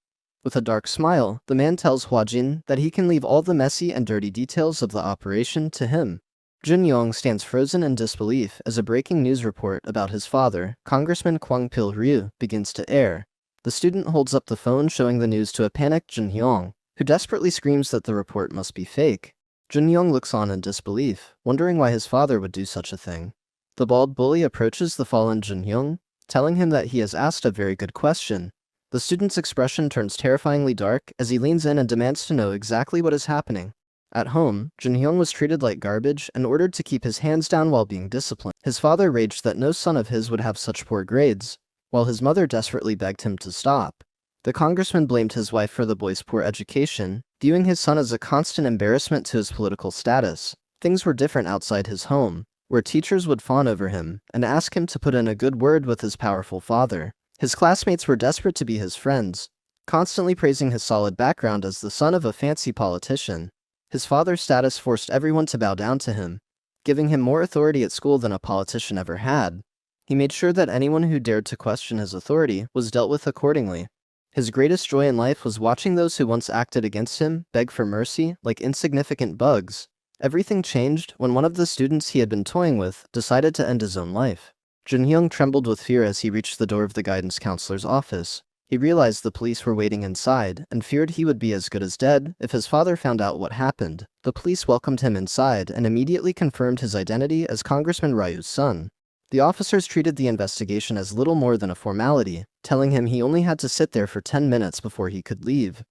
S1: With a dark smile, the man tells Hwajin that he can leave all the messy and dirty details of the operation to him. Junyoung stands frozen in disbelief as a breaking news report about his father, Congressman Kwangpil Ryu, begins to air. The student holds up the phone showing the news to a panicked Junyoung, who desperately screams that the report must be fake. Junyoung looks on in disbelief, wondering why his father would do such a thing. The bald bully approaches the fallen Junyoung, telling him that he has asked a very good question. The student's expression turns terrifyingly dark as he leans in and demands to know exactly what is happening. At home, Junyoung was treated like garbage and ordered to keep his hands down while being disciplined. His father raged that no son of his would have such poor grades, while his mother desperately begged him to stop. The congressman blamed his wife for the boy's poor education, viewing his son as a constant embarrassment to his political status. Things were different outside his home, where teachers would fawn over him and ask him to put in a good word with his powerful father. His classmates were desperate to be his friends, constantly praising his solid background as the son of a fancy politician. His father's status forced everyone to bow down to him, giving him more authority at school than a politician ever had. He made sure that anyone who dared to question his authority was dealt with accordingly. His greatest joy in life was watching those who once acted against him beg for mercy like insignificant bugs. Everything changed when one of the students he had been toying with decided to end his own life. Junyoung trembled with fear as he reached the door of the guidance counselor's office. He realized the police were waiting inside and feared he would be as good as dead if his father found out what happened. The police welcomed him inside and immediately confirmed his identity as Congressman Ryu's son. The officers treated the investigation as little more than a formality, telling him he only had to sit there for 10 minutes before he could leave.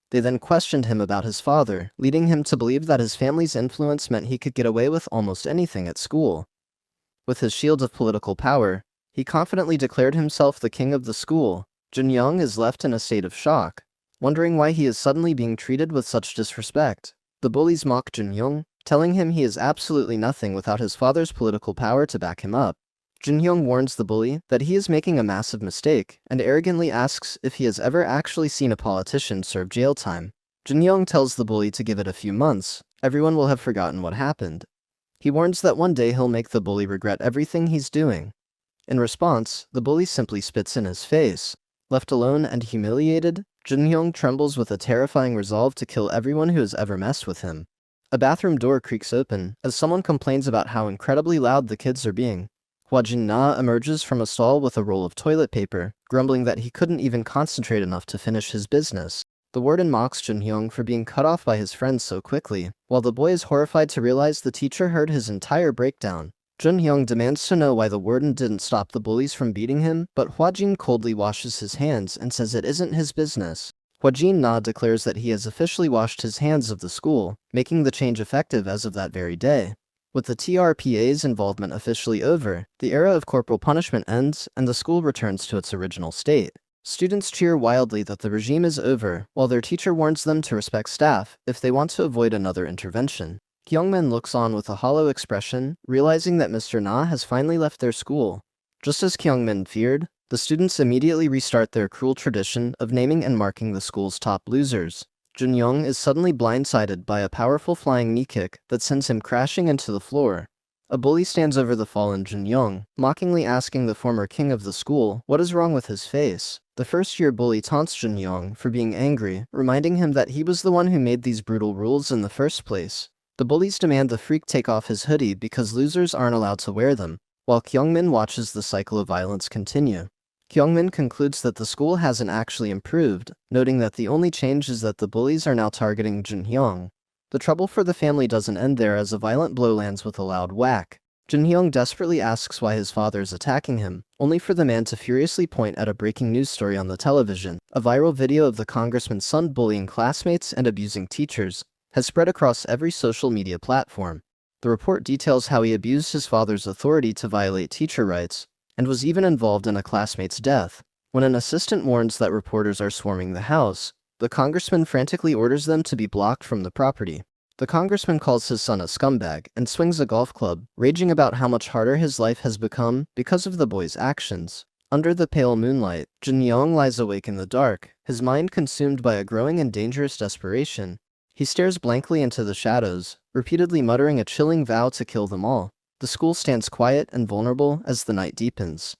S1: They then questioned him about his father, leading him to believe that his family's influence meant he could get away with almost anything at school. With his shield of political power, he confidently declared himself the king of the school. Junyoung is left in a state of shock, wondering why he is suddenly being treated with such disrespect. The bullies mock Junyoung, telling him he is absolutely nothing without his father's political power to back him up. Junyoung warns the bully that he is making a massive mistake and arrogantly asks if he has ever actually seen a politician serve jail time. Junyoung tells the bully to give it a few months. Everyone will have forgotten what happened. He warns that one day he'll make the bully regret everything he's doing. In response, the bully simply spits in his face. Left alone and humiliated, Junyoung trembles with a terrifying resolve to kill everyone who has ever messed with him. A bathroom door creaks open as someone complains about how incredibly loud the kids are being. Hwajin Na emerges from a stall with a roll of toilet paper, grumbling that he couldn't even concentrate enough to finish his business. The warden mocks Junyoung for being cut off by his friends so quickly, while the boy is horrified to realize the teacher heard his entire breakdown. Junyoung demands to know why the warden didn't stop the bullies from beating him, but Hwajin coldly washes his hands and says it isn't his business. Hwajin Na declares that he has officially washed his hands of the school, making the change effective as of that very day. With the TRPA's involvement officially over, the era of corporal punishment ends and the school returns to its original state. Students cheer wildly that the regime is over, while their teacher warns them to respect staff if they want to avoid another intervention. Kyungmin looks on with a hollow expression, realizing that Mr. Na has finally left their school. Just as Kyungmin feared, the students immediately restart their cruel tradition of naming and marking the school's top losers. Junyoung is suddenly blindsided by a powerful flying knee kick that sends him crashing into the floor. A bully stands over the fallen Junyoung, mockingly asking the former king of the school what is wrong with his face. The first-year bully taunts Junyoung for being angry, reminding him that he was the one who made these brutal rules in the first place. The bullies demand the freak take off his hoodie because losers aren't allowed to wear them, while Kyungmin watches the cycle of violence continue. Kyungmin concludes that the school hasn't actually improved, noting that the only change is that the bullies are now targeting Junyoung. The trouble for the family doesn't end there as a violent blow lands with a loud whack. Junyoung desperately asks why his father is attacking him, only for the man to furiously point at a breaking news story on the television. A viral video of the congressman's son bullying classmates and abusing teachers has spread across every social media platform. The report details how he abused his father's authority to violate teacher rights, and was even involved in a classmate's death. When an assistant warns that reporters are swarming the house, the congressman frantically orders them to be blocked from the property. The congressman calls his son a scumbag and swings a golf club, raging about how much harder his life has become because of the boy's actions. Under the pale moonlight, Junyoung lies awake in the dark, his mind consumed by a growing and dangerous desperation. He stares blankly into the shadows, repeatedly muttering a chilling vow to kill them all. The school stands quiet and vulnerable as the night deepens.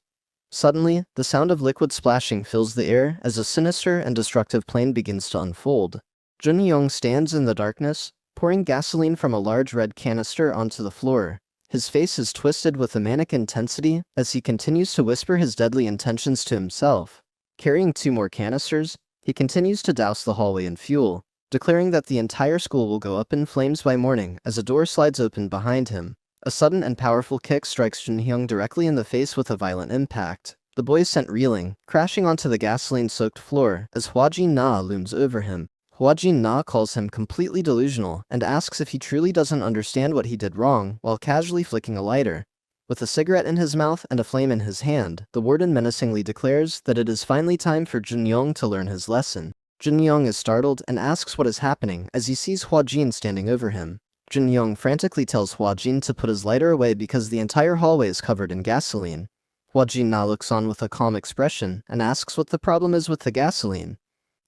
S1: Suddenly, the sound of liquid splashing fills the air as a sinister and destructive plan begins to unfold. Junyoung stands in the darkness, pouring gasoline from a large red canister onto the floor. His face is twisted with a manic intensity as he continues to whisper his deadly intentions to himself. Carrying 2 more canisters, he continues to douse the hallway in fuel, declaring that the entire school will go up in flames by morning as a door slides open behind him. A sudden and powerful kick strikes Junyoung directly in the face with a violent impact. The boy is sent reeling, crashing onto the gasoline-soaked floor as Hwajin Na looms over him. Hwajin Na calls him completely delusional and asks if he truly doesn't understand what he did wrong while casually flicking a lighter. With a cigarette in his mouth and a flame in his hand, the warden menacingly declares that it is finally time for Junyoung to learn his lesson. Junyoung is startled and asks what is happening as he sees Hwajin standing over him. Junyoung frantically tells Hwajin to put his lighter away because the entire hallway is covered in gasoline. Hwajin Na looks on with a calm expression and asks what the problem is with the gasoline.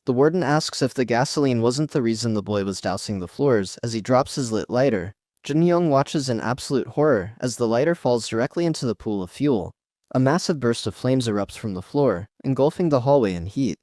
S1: The warden asks if the gasoline wasn't the reason the boy was dousing the floors as he drops his lit lighter. Junyoung watches in absolute horror as the lighter falls directly into the pool of fuel. A massive burst of flames erupts from the floor, engulfing the hallway in heat.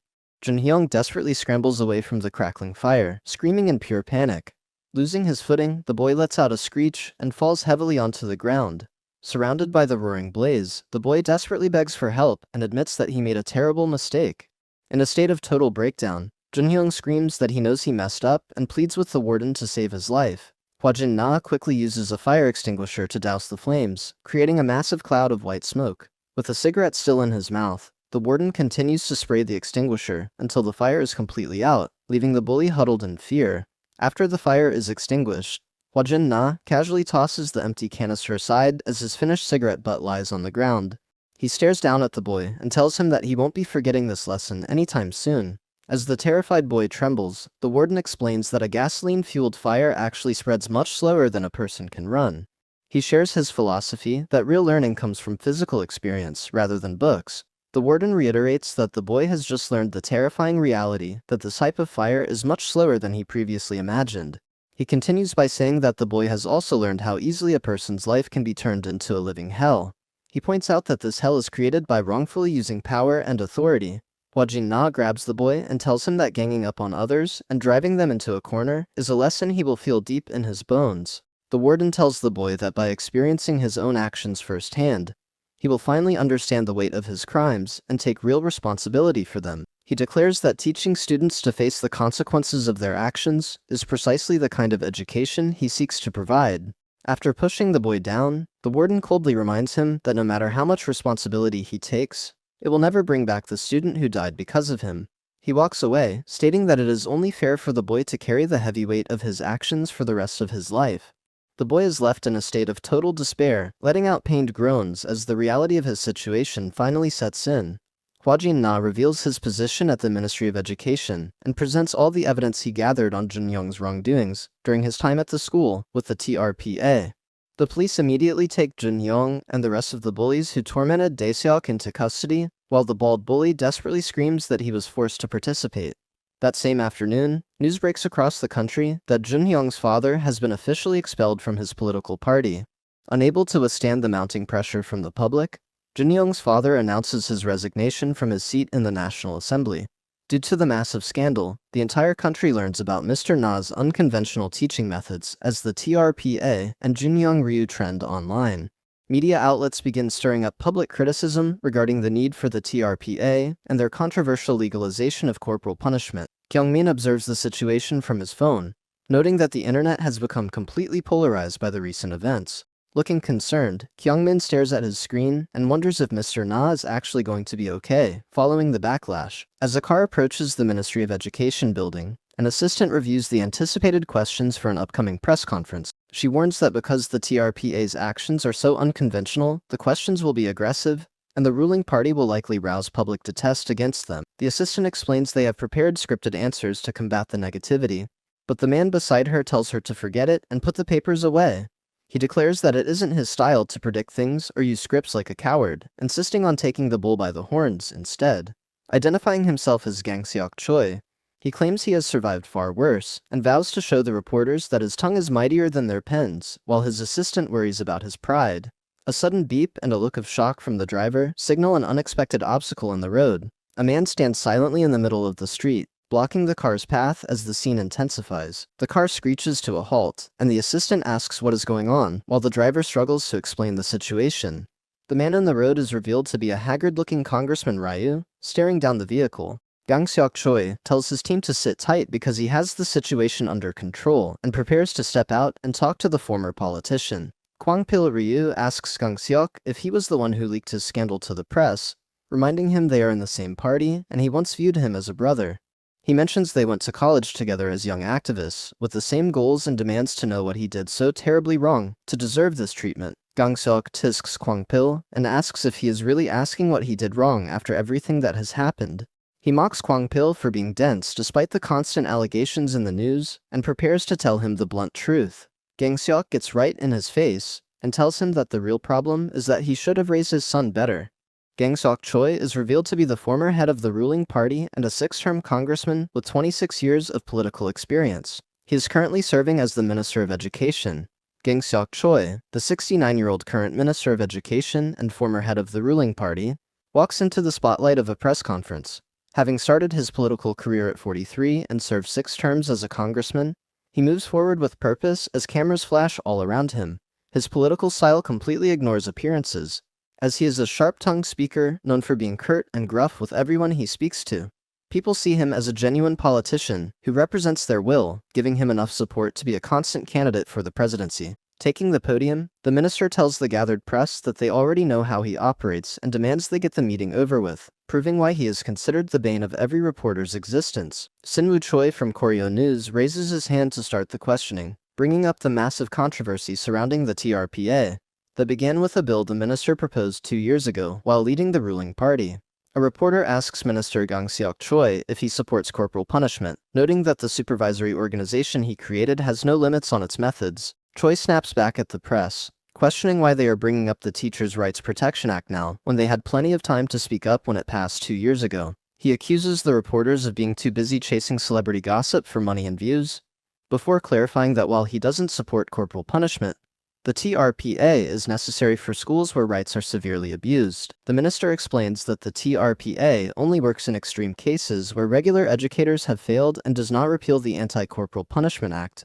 S1: Junyoung desperately scrambles away from the crackling fire, screaming in pure panic. Losing his footing, the boy lets out a screech and falls heavily onto the ground. Surrounded by the roaring blaze, the boy desperately begs for help and admits that he made a terrible mistake. In a state of total breakdown, Junyoung screams that he knows he messed up and pleads with the warden to save his life. Hwajin Na quickly uses a fire extinguisher to douse the flames, creating a massive cloud of white smoke. With a cigarette still in his mouth, the warden continues to spray the extinguisher until the fire is completely out, leaving the bully huddled in fear. After the fire is extinguished, Hwajin Na casually tosses the empty canister aside as his finished cigarette butt lies on the ground. He stares down at the boy and tells him that he won't be forgetting this lesson anytime soon. As the terrified boy trembles, the warden explains that a gasoline-fueled fire actually spreads much slower than a person can run. He shares his philosophy that real learning comes from physical experience rather than books. The warden reiterates that the boy has just learned the terrifying reality that the type of fire is much slower than he previously imagined. He continues by saying that the boy has also learned how easily a person's life can be turned into a living hell. He points out that this hell is created by wrongfully using power and authority. Hwajin Na grabs the boy and tells him that ganging up on others and driving them into a corner is a lesson he will feel deep in his bones. The warden tells the boy that by experiencing his own actions firsthand, he will finally understand the weight of his crimes and take real responsibility for them. He declares that teaching students to face the consequences of their actions is precisely the kind of education he seeks to provide. After pushing the boy down, the warden coldly reminds him that no matter how much responsibility he takes, it will never bring back the student who died because of him. He walks away, stating that it is only fair for the boy to carry the heavy weight of his actions for the rest of his life. The boy is left in a state of total despair, letting out pained groans as the reality of his situation finally sets in. Hwajin-na reveals his position at the Ministry of Education and presents all the evidence he gathered on Jun-young's wrongdoings during his time at the school with the TRPA. The police immediately take Jun-young and the rest of the bullies who tormented Dae-seok into custody, while the bald bully desperately screams that he was forced to participate. That same afternoon, news breaks across the country that Jun-young's father has been officially expelled from his political party. Unable to withstand the mounting pressure from the public, Jun-young's father announces his resignation from his seat in the National Assembly. Due to the massive scandal, the entire country learns about Mr. Na's unconventional teaching methods as the TRPA and Jun-young Ryu trend online. Media outlets begin stirring up public criticism regarding the need for the TRPA and their controversial legalization of corporal punishment. Kyungmin observes the situation from his phone, noting that the internet has become completely polarized by the recent events. Looking concerned, Kyungmin stares at his screen and wonders if Mr. Na is actually going to be okay, following the backlash. As the car approaches the Ministry of Education building, an assistant reviews the anticipated questions for an upcoming press conference. She warns that because the TRPA's actions are so unconventional, the questions will be aggressive, and the ruling party will likely rouse public detest against them. The assistant explains they have prepared scripted answers to combat the negativity, but the man beside her tells her to forget it and put the papers away. He declares that it isn't his style to predict things or use scripts like a coward, insisting on taking the bull by the horns instead. Identifying himself as Gang-seok Choi, he claims he has survived far worse, and vows to show the reporters that his tongue is mightier than their pens, while his assistant worries about his pride. A sudden beep and a look of shock from the driver signal an unexpected obstacle in the road. A man stands silently in the middle of the street, blocking the car's path as the scene intensifies. The car screeches to a halt, and the assistant asks what is going on, while the driver struggles to explain the situation. The man in the road is revealed to be a haggard-looking Congressman Ryu, staring down the vehicle. Gang-seok Choi tells his team to sit tight because he has the situation under control and prepares to step out and talk to the former politician. Kwangpil Ryu asks Gang-seok if he was the one who leaked his scandal to the press, reminding him they are in the same party and he once viewed him as a brother. He mentions they went to college together as young activists, with the same goals and demands to know what he did so terribly wrong to deserve this treatment. Gang-seok tisks Kwangpil and asks if he is really asking what he did wrong after everything that has happened. He mocks Kwangpil for being dense despite the constant allegations in the news and prepares to tell him the blunt truth. Gang-seok gets right in his face and tells him that the real problem is that he should have raised his son better. Gang-seok Choi is revealed to be the former head of the ruling party and a 6-term congressman with 26 years of political experience. He is currently serving as the Minister of Education. Gang-seok Choi, the 69-year-old current Minister of Education and former head of the ruling party, walks into the spotlight of a press conference. Having started his political career at 43 and served 6 terms as a congressman, he moves forward with purpose as cameras flash all around him. His political style completely ignores appearances, as he is a sharp-tongued speaker known for being curt and gruff with everyone he speaks to. People see him as a genuine politician who represents their will, giving him enough support to be a constant candidate for the presidency. Taking the podium, the minister tells the gathered press that they already know how he operates and demands they get the meeting over with, proving why he is considered the bane of every reporter's existence. Sinwoo Choi from Koryo News raises his hand to start the questioning, bringing up the massive controversy surrounding the TRPA that began with a bill the minister proposed 2 years ago while leading the ruling party. A reporter asks Minister Gang-seok Choi if he supports corporal punishment, noting that the supervisory organization he created has no limits on its methods. Choi snaps back at the press, questioning why they are bringing up the Teachers' Rights Protection Act now, when they had plenty of time to speak up when it passed 2 years ago. He accuses the reporters of being too busy chasing celebrity gossip for money and views, before clarifying that while he doesn't support corporal punishment, the TRPA is necessary for schools where rights are severely abused. The minister explains that the TRPA only works in extreme cases where regular educators have failed and does not repeal the Anti-Corporal Punishment Act,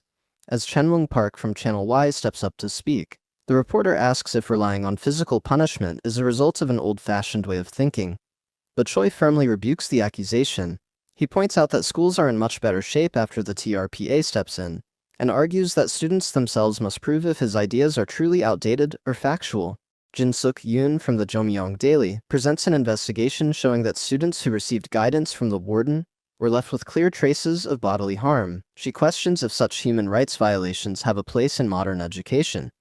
S1: as Chen Wung Park from Channel Y steps up to speak. The reporter asks if relying on physical punishment is a result of an old-fashioned way of thinking, but Choi firmly rebukes the accusation. He points out that schools are in much better shape after the TRPA steps in, and argues that students themselves must prove if his ideas are truly outdated or factual. Jin Suk-yoon from the Jomyeong Daily presents an investigation showing that students who received guidance from the warden We're left with clear traces of bodily harm. She questions if such human rights violations have a place in modern education.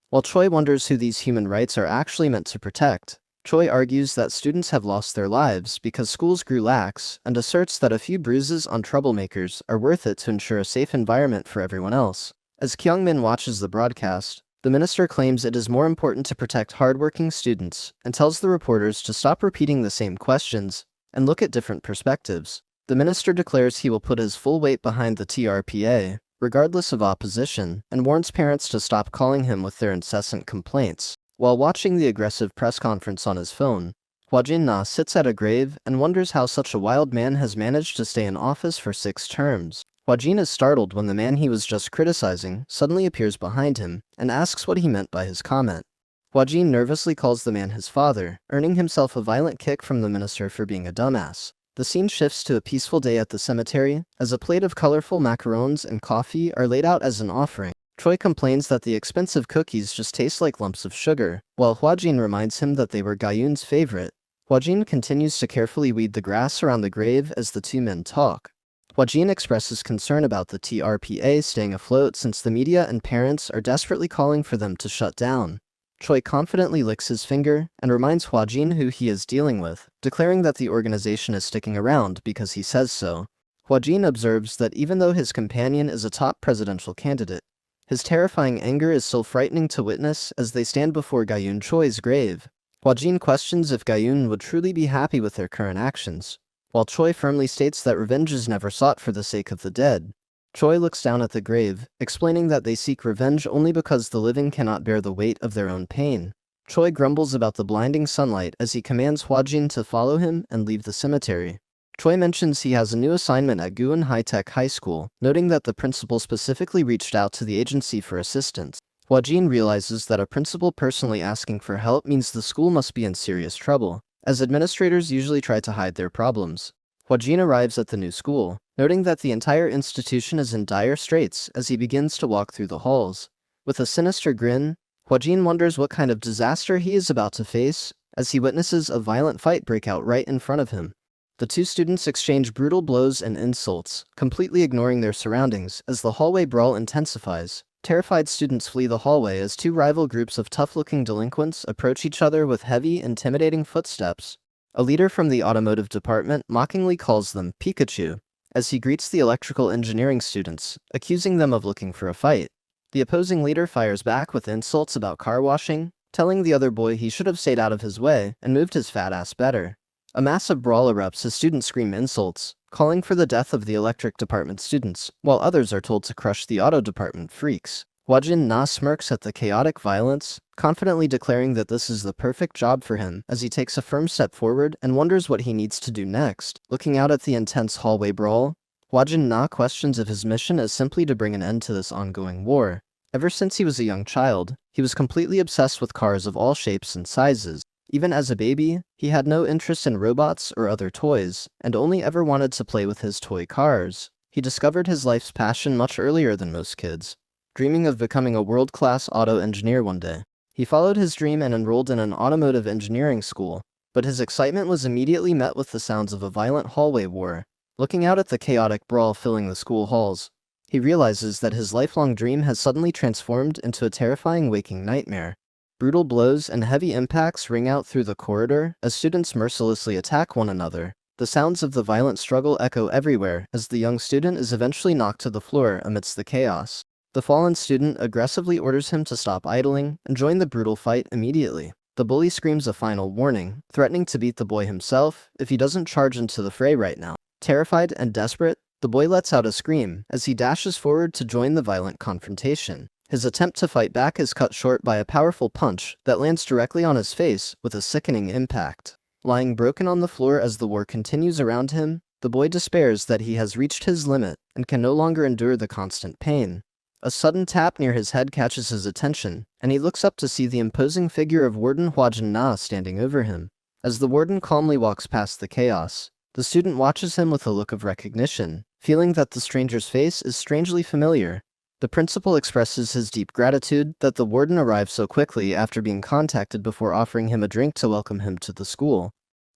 S1: While Choi wonders who these human rights are actually meant to protect, Choi argues that students have lost their lives because schools grew lax, and asserts that a few bruises on troublemakers are worth it to ensure a safe environment for everyone else. As Kyungmin watches the broadcast, the minister claims it is more important to protect hardworking students and tells the reporters to stop repeating the same questions and look at different perspectives. The minister declares he will put his full weight behind the TRPA, regardless of opposition, and warns parents to stop calling him with their incessant complaints. While watching the aggressive press conference on his phone, Hwa-jin-na sits at a grave and wonders how such a wild man has managed to stay in office for 6 terms. Hwa-jin is startled when the man he was just criticizing suddenly appears behind him and asks what he meant by his comment. Hwa-jin nervously calls the man his father, earning himself a violent kick from the minister for being a dumbass. The scene shifts to a peaceful day at the cemetery, as a plate of colorful macarons and coffee are laid out as an offering. Choi complains that the expensive cookies just taste like lumps of sugar, while Hwa-jin reminds him that they were Gayun's favorite. Hwa-jin continues to carefully weed the grass around the grave as the two men talk. Hwa-jin expresses concern about the TRPA staying afloat since the media and parents are desperately calling for them to shut down. Choi confidently licks his finger and reminds Hwa-jin who he is dealing with, declaring that the organization is sticking around because he says so. Hwa-jin observes that even though his companion is a top presidential candidate, his terrifying anger is still frightening to witness as they stand before Gayun Choi's grave. Hwa-jin questions if Gayun would truly be happy with their current actions, while Choi firmly states that revenge is never sought for the sake of the dead. Choi looks down at the grave, explaining that they seek revenge only because the living cannot bear the weight of their own pain. Choi grumbles about the blinding sunlight as he commands Hwa-jin to follow him and leave the cemetery. Choi mentions he has a new assignment at Guwon High-Tech High School, noting that the principal specifically reached out to the agency for assistance. Hwa-jin realizes that a principal personally asking for help means the school must be in serious trouble, as administrators usually try to hide their problems. Hwa-jin arrives at the new school, noting that the entire institution is in dire straits as he begins to walk through the halls. With a sinister grin, Hwa-jin wonders what kind of disaster he is about to face as he witnesses a violent fight break out right in front of him. The two students exchange brutal blows and insults, completely ignoring their surroundings as the hallway brawl intensifies. Terrified students flee the hallway as two rival groups of tough-looking delinquents approach each other with heavy, intimidating footsteps. A leader from the automotive department mockingly calls them Pikachu as he greets the electrical engineering students, accusing them of looking for a fight. The opposing leader fires back with insults about car washing, telling the other boy he should have stayed out of his way and moved his fat ass better. A massive brawl erupts as students scream insults, calling for the death of the electric department students, while others are told to crush the auto department freaks. Hwa-jin-na smirks at the chaotic violence, confidently declaring that this is the perfect job for him as he takes a firm step forward and wonders what he needs to do next. Looking out at the intense hallway brawl, Hwa-jin-na questions if his mission is simply to bring an end to this ongoing war. Ever since he was a young child, he was completely obsessed with cars of all shapes and sizes. Even as a baby, he had no interest in robots or other toys, and only ever wanted to play with his toy cars. He discovered his life's passion much earlier than most kids, dreaming of becoming a world-class auto engineer one day. He followed his dream and enrolled in an automotive engineering school, but his excitement was immediately met with the sounds of a violent hallway war. Looking out at the chaotic brawl filling the school halls, he realizes that his lifelong dream has suddenly transformed into a terrifying waking nightmare. Brutal blows and heavy impacts ring out through the corridor as students mercilessly attack one another. The sounds of the violent struggle echo everywhere as the young student is eventually knocked to the floor amidst the chaos. The fallen student aggressively orders him to stop idling and join the brutal fight immediately. The bully screams a final warning, threatening to beat the boy himself if he doesn't charge into the fray right now. Terrified and desperate, the boy lets out a scream as he dashes forward to join the violent confrontation. His attempt to fight back is cut short by a powerful punch that lands directly on his face with a sickening impact. Lying broken on the floor as the war continues around him, the boy despairs that he has reached his limit and can no longer endure the constant pain. A sudden tap near his head catches his attention, and he looks up to see the imposing figure of Warden Hwa-jin-na standing over him. As the warden calmly walks past the chaos, the student watches him with a look of recognition, feeling that the stranger's face is strangely familiar. The principal expresses his deep gratitude that the warden arrived so quickly after being contacted before offering him a drink to welcome him to the school.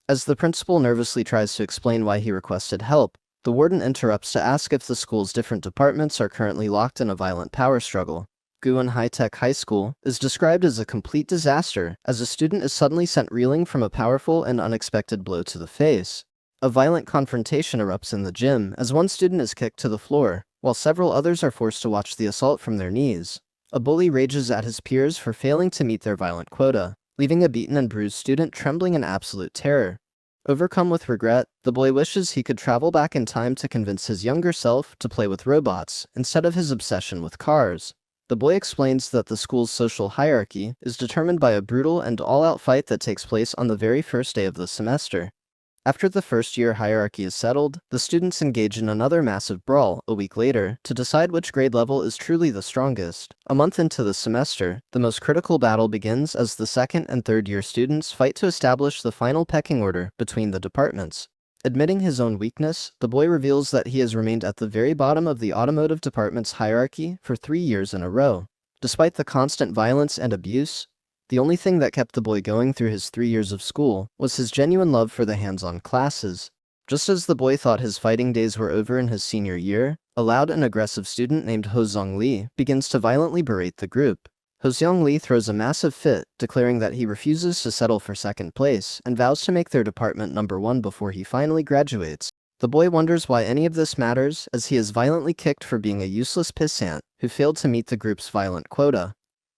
S1: As the principal nervously tries to explain why he requested help, The warden interrupts to ask if the school's different departments are currently locked in a violent power struggle. Guan High-Tech High School is described as a complete disaster as a student is suddenly sent reeling from a powerful and unexpected blow to the face. A violent confrontation erupts in the gym as one student is kicked to the floor, while several others are forced to watch the assault from their knees. A bully rages at his peers for failing to meet their violent quota, leaving a beaten and bruised student trembling in absolute terror. Overcome with regret, the boy wishes he could travel back in time to convince his younger self to play with robots instead of his obsession with cars. The boy explains that the school's social hierarchy is determined by a brutal and all-out fight that takes place on the very first day of the semester. After the first-year hierarchy is settled, the students engage in another massive brawl a week later to decide which grade level is truly the strongest. A month into the semester, the most critical battle begins as the second and third-year students fight to establish the final pecking order between the departments. Admitting his own weakness, the boy reveals that he has remained at the very bottom of the automotive department's hierarchy for 3 years in a row. Despite the constant violence and abuse, the only thing that kept the boy going through his 3 years of school was his genuine love for the hands-on classes. Just as the boy thought his fighting days were over in his senior year, a loud and aggressive student named Ho Zhongli begins to violently berate the group. Ho Zhongli throws a massive fit, declaring that he refuses to settle for second place and vows to make their department number 1 before he finally graduates. The boy wonders why any of this matters, as he is violently kicked for being a useless pissant who failed to meet the group's violent quota.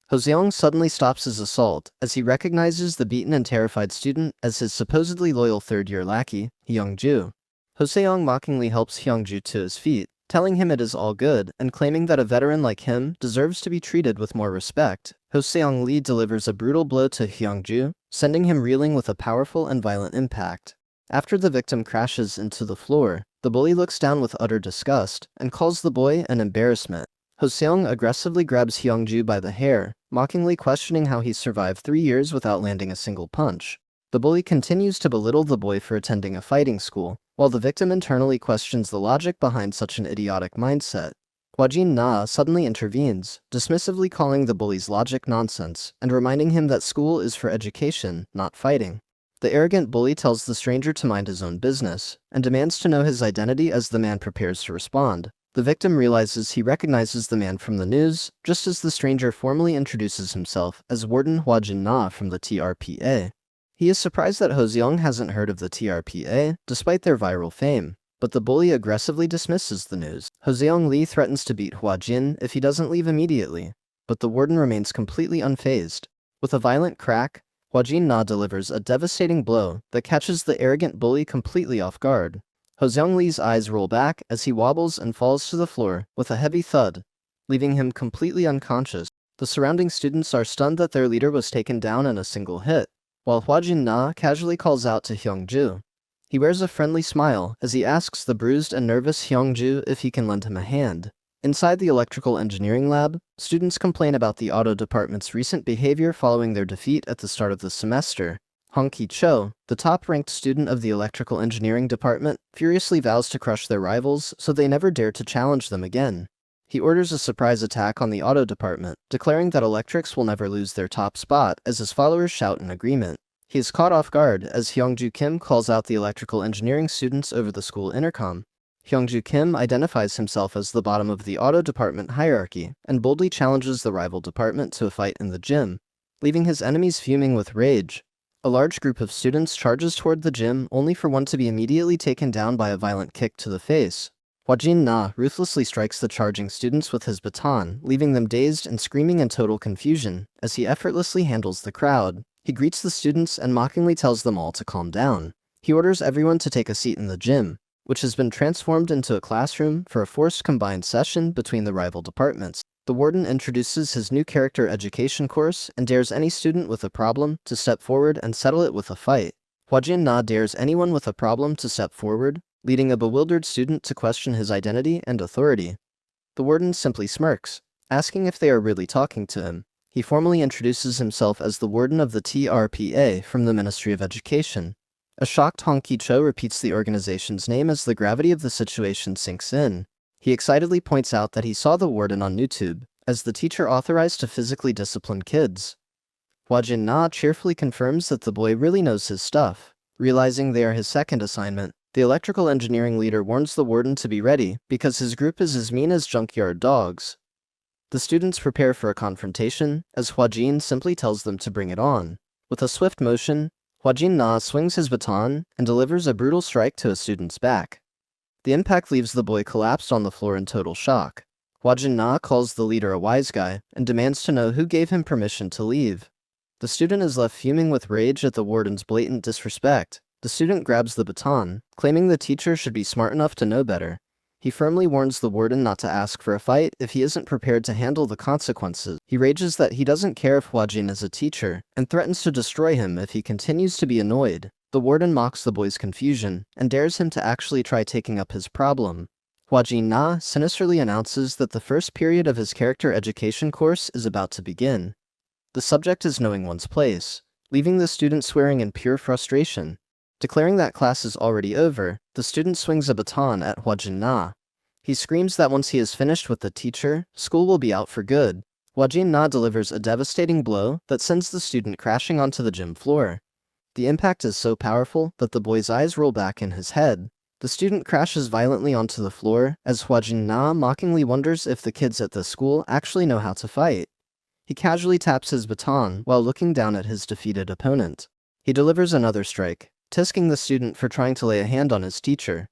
S1: Ho Zeong suddenly stops his assault as he recognizes the beaten and terrified student as his supposedly loyal third-year lackey, Hyungju. Ho Seong mockingly helps Hyungju to his feet, telling him it is all good and claiming that a veteran like him deserves to be treated with more respect. Ho Seong-lee delivers a brutal blow to Hyungju, sending him reeling with a powerful and violent impact. After the victim crashes into the floor, the bully looks down with utter disgust and calls the boy an embarrassment. Ho Seong aggressively grabs Hyungju by the hair, mockingly questioning how he survived 3 years without landing a single punch. The bully continues to belittle the boy for attending a fighting school, while the victim internally questions the logic behind such an idiotic mindset. Hwajin Na suddenly intervenes, dismissively calling the bully's logic nonsense and reminding him that school is for education, not fighting. The arrogant bully tells the stranger to mind his own business and demands to know his identity as the man prepares to respond. The victim realizes he recognizes the man from the news, just as the stranger formally introduces himself as Warden Hwajin Na from the TRPA. He is surprised that Ho Zeong hasn't heard of the TRPA, despite their viral fame, but the bully aggressively dismisses the news. Ho Zeong-lee threatens to beat Hwajin if he doesn't leave immediately, but the warden remains completely unfazed. With a violent crack, Hwajin Na delivers a devastating blow that catches the arrogant bully completely off guard. Ho Zeong-lee's eyes roll back as he wobbles and falls to the floor with a heavy thud, leaving him completely unconscious. The surrounding students are stunned that their leader was taken down in a single hit, while Hwajin Na casually calls out to Hyungju. He wears a friendly smile as he asks the bruised and nervous Hyungju if he can lend him a hand. Inside the electrical engineering lab, students complain about the auto department's recent behavior following their defeat at the start of the semester. Hong Ki-cho, the top-ranked student of the electrical engineering department, furiously vows to crush their rivals so they never dare to challenge them again. He orders a surprise attack on the auto department, declaring that electrics will never lose their top spot as his followers shout in agreement. He is caught off guard as Hyungju Kim calls out the electrical engineering students over the school intercom. Hyungju Kim identifies himself as the bottom of the auto department hierarchy and boldly challenges the rival department to a fight in the gym, leaving his enemies fuming with rage. A large group of students charges toward the gym only for one to be immediately taken down by a violent kick to the face. Hwajin Na ruthlessly strikes the charging students with his baton, leaving them dazed and screaming in total confusion as he effortlessly handles the crowd. He greets the students and mockingly tells them all to calm down. He orders everyone to take a seat in the gym, which has been transformed into a classroom for a forced combined session between the rival departments. The warden introduces his new character education course and dares any student with a problem to step forward and settle it with a fight. Hwajin Na dares anyone with a problem to step forward, leading a bewildered student to question his identity and authority. The warden simply smirks, asking if they are really talking to him. He formally introduces himself as the warden of the TRPA from the Ministry of Education. A shocked Hong Ki-cho repeats the organization's name as the gravity of the situation sinks in. He excitedly points out that he saw the warden on YouTube, as the teacher authorized to physically discipline kids. Hwajin Na cheerfully confirms that the boy really knows his stuff. Realizing they are his second assignment, The electrical engineering leader warns the warden to be ready because his group is as mean as junkyard dogs. The students prepare for a confrontation, as Hwajin simply tells them to bring it on. With a swift motion, Hwajin Na swings his baton and delivers a brutal strike to a student's back. The impact leaves the boy collapsed on the floor in total shock. Hwajin Na calls the leader a wise guy and demands to know who gave him permission to leave. The student is left fuming with rage at the warden's blatant disrespect. The student grabs the baton, claiming the teacher should be smart enough to know better. He firmly warns the warden not to ask for a fight if he isn't prepared to handle the consequences. He rages that he doesn't care if Hwajin is a teacher, and threatens to destroy him if he continues to be annoyed. The warden mocks the boy's confusion, and dares him to actually try taking up his problem. Hwajin Na sinisterly announces that the first period of his character education course is about to begin. The subject is knowing one's place, leaving the student swearing in pure frustration. Declaring that class is already over, the student swings a baton at Hwajin Na. He screams that once he is finished with the teacher, school will be out for good. Hwajin Na delivers a devastating blow that sends the student crashing onto the gym floor. The impact is so powerful that the boy's eyes roll back in his head. The student crashes violently onto the floor as Hwajin Na mockingly wonders if the kids at the school actually know how to fight. He casually taps his baton while looking down at his defeated opponent. He delivers another strike, tisking the student for trying to lay a hand on his teacher.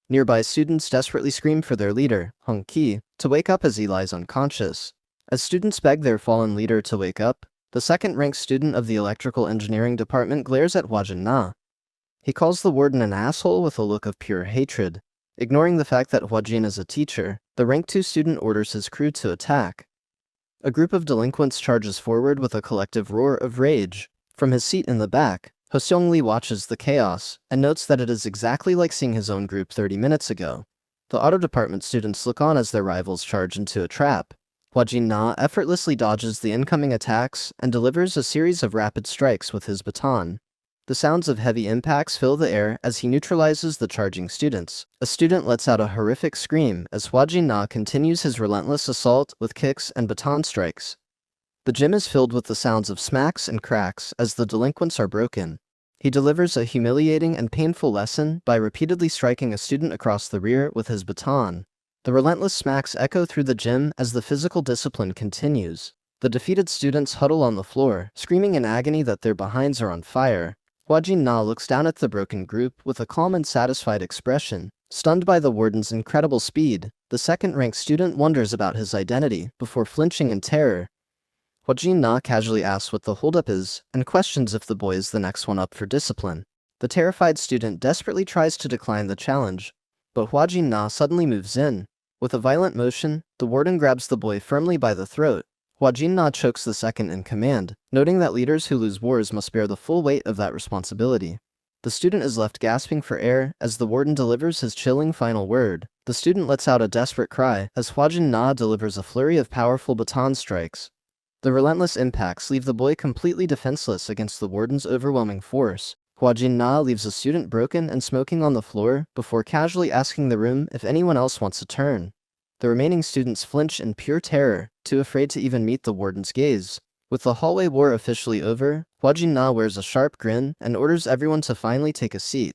S1: Nearby students desperately scream for their leader, Hong Ki, to wake up as he lies unconscious. As students beg their fallen leader to wake up, the second-ranked student of the electrical engineering department glares at Hwajin Na. He calls the warden an asshole with a look of pure hatred. Ignoring the fact that Hwajin is a teacher, the rank 2 student orders his crew to attack. A group of delinquents charges forward with a collective roar of rage. From his seat in the back, Ho Seong-lee watches the chaos and notes that it is exactly like seeing his own group 30 minutes ago. The auto department students look on as their rivals charge into a trap. Hwajin Na effortlessly dodges the incoming attacks and delivers a series of rapid strikes with his baton. The sounds of heavy impacts fill the air as he neutralizes the charging students. A student lets out a horrific scream as Hwajin Na continues his relentless assault with kicks and baton strikes. The gym is filled with the sounds of smacks and cracks as the delinquents are broken. He delivers a humiliating and painful lesson by repeatedly striking a student across the rear with his baton. The relentless smacks echo through the gym as the physical discipline continues. The defeated students huddle on the floor, screaming in agony that their behinds are on fire. Hwajin Na looks down at the broken group with a calm and satisfied expression. Stunned by the warden's incredible speed, the second-ranked student wonders about his identity before flinching in terror. Hwajin Na casually asks what the holdup is and questions if the boy is the next one up for discipline. The terrified student desperately tries to decline the challenge, but Hwajin Na suddenly moves in. With a violent motion, the warden grabs the boy firmly by the throat. Hwajin Na chokes the second in command, noting that leaders who lose wars must bear the full weight of that responsibility. The student is left gasping for air as the warden delivers his chilling final word. The student lets out a desperate cry as Hwajin Na delivers a flurry of powerful baton strikes. The relentless impacts leave the boy completely defenseless against the warden's overwhelming force. Hwajin Na leaves a student broken and smoking on the floor before casually asking the room if anyone else wants a turn. The remaining students flinch in pure terror, too afraid to even meet the warden's gaze. With the hallway war officially over, Hwajin Na wears a sharp grin and orders everyone to finally take a seat.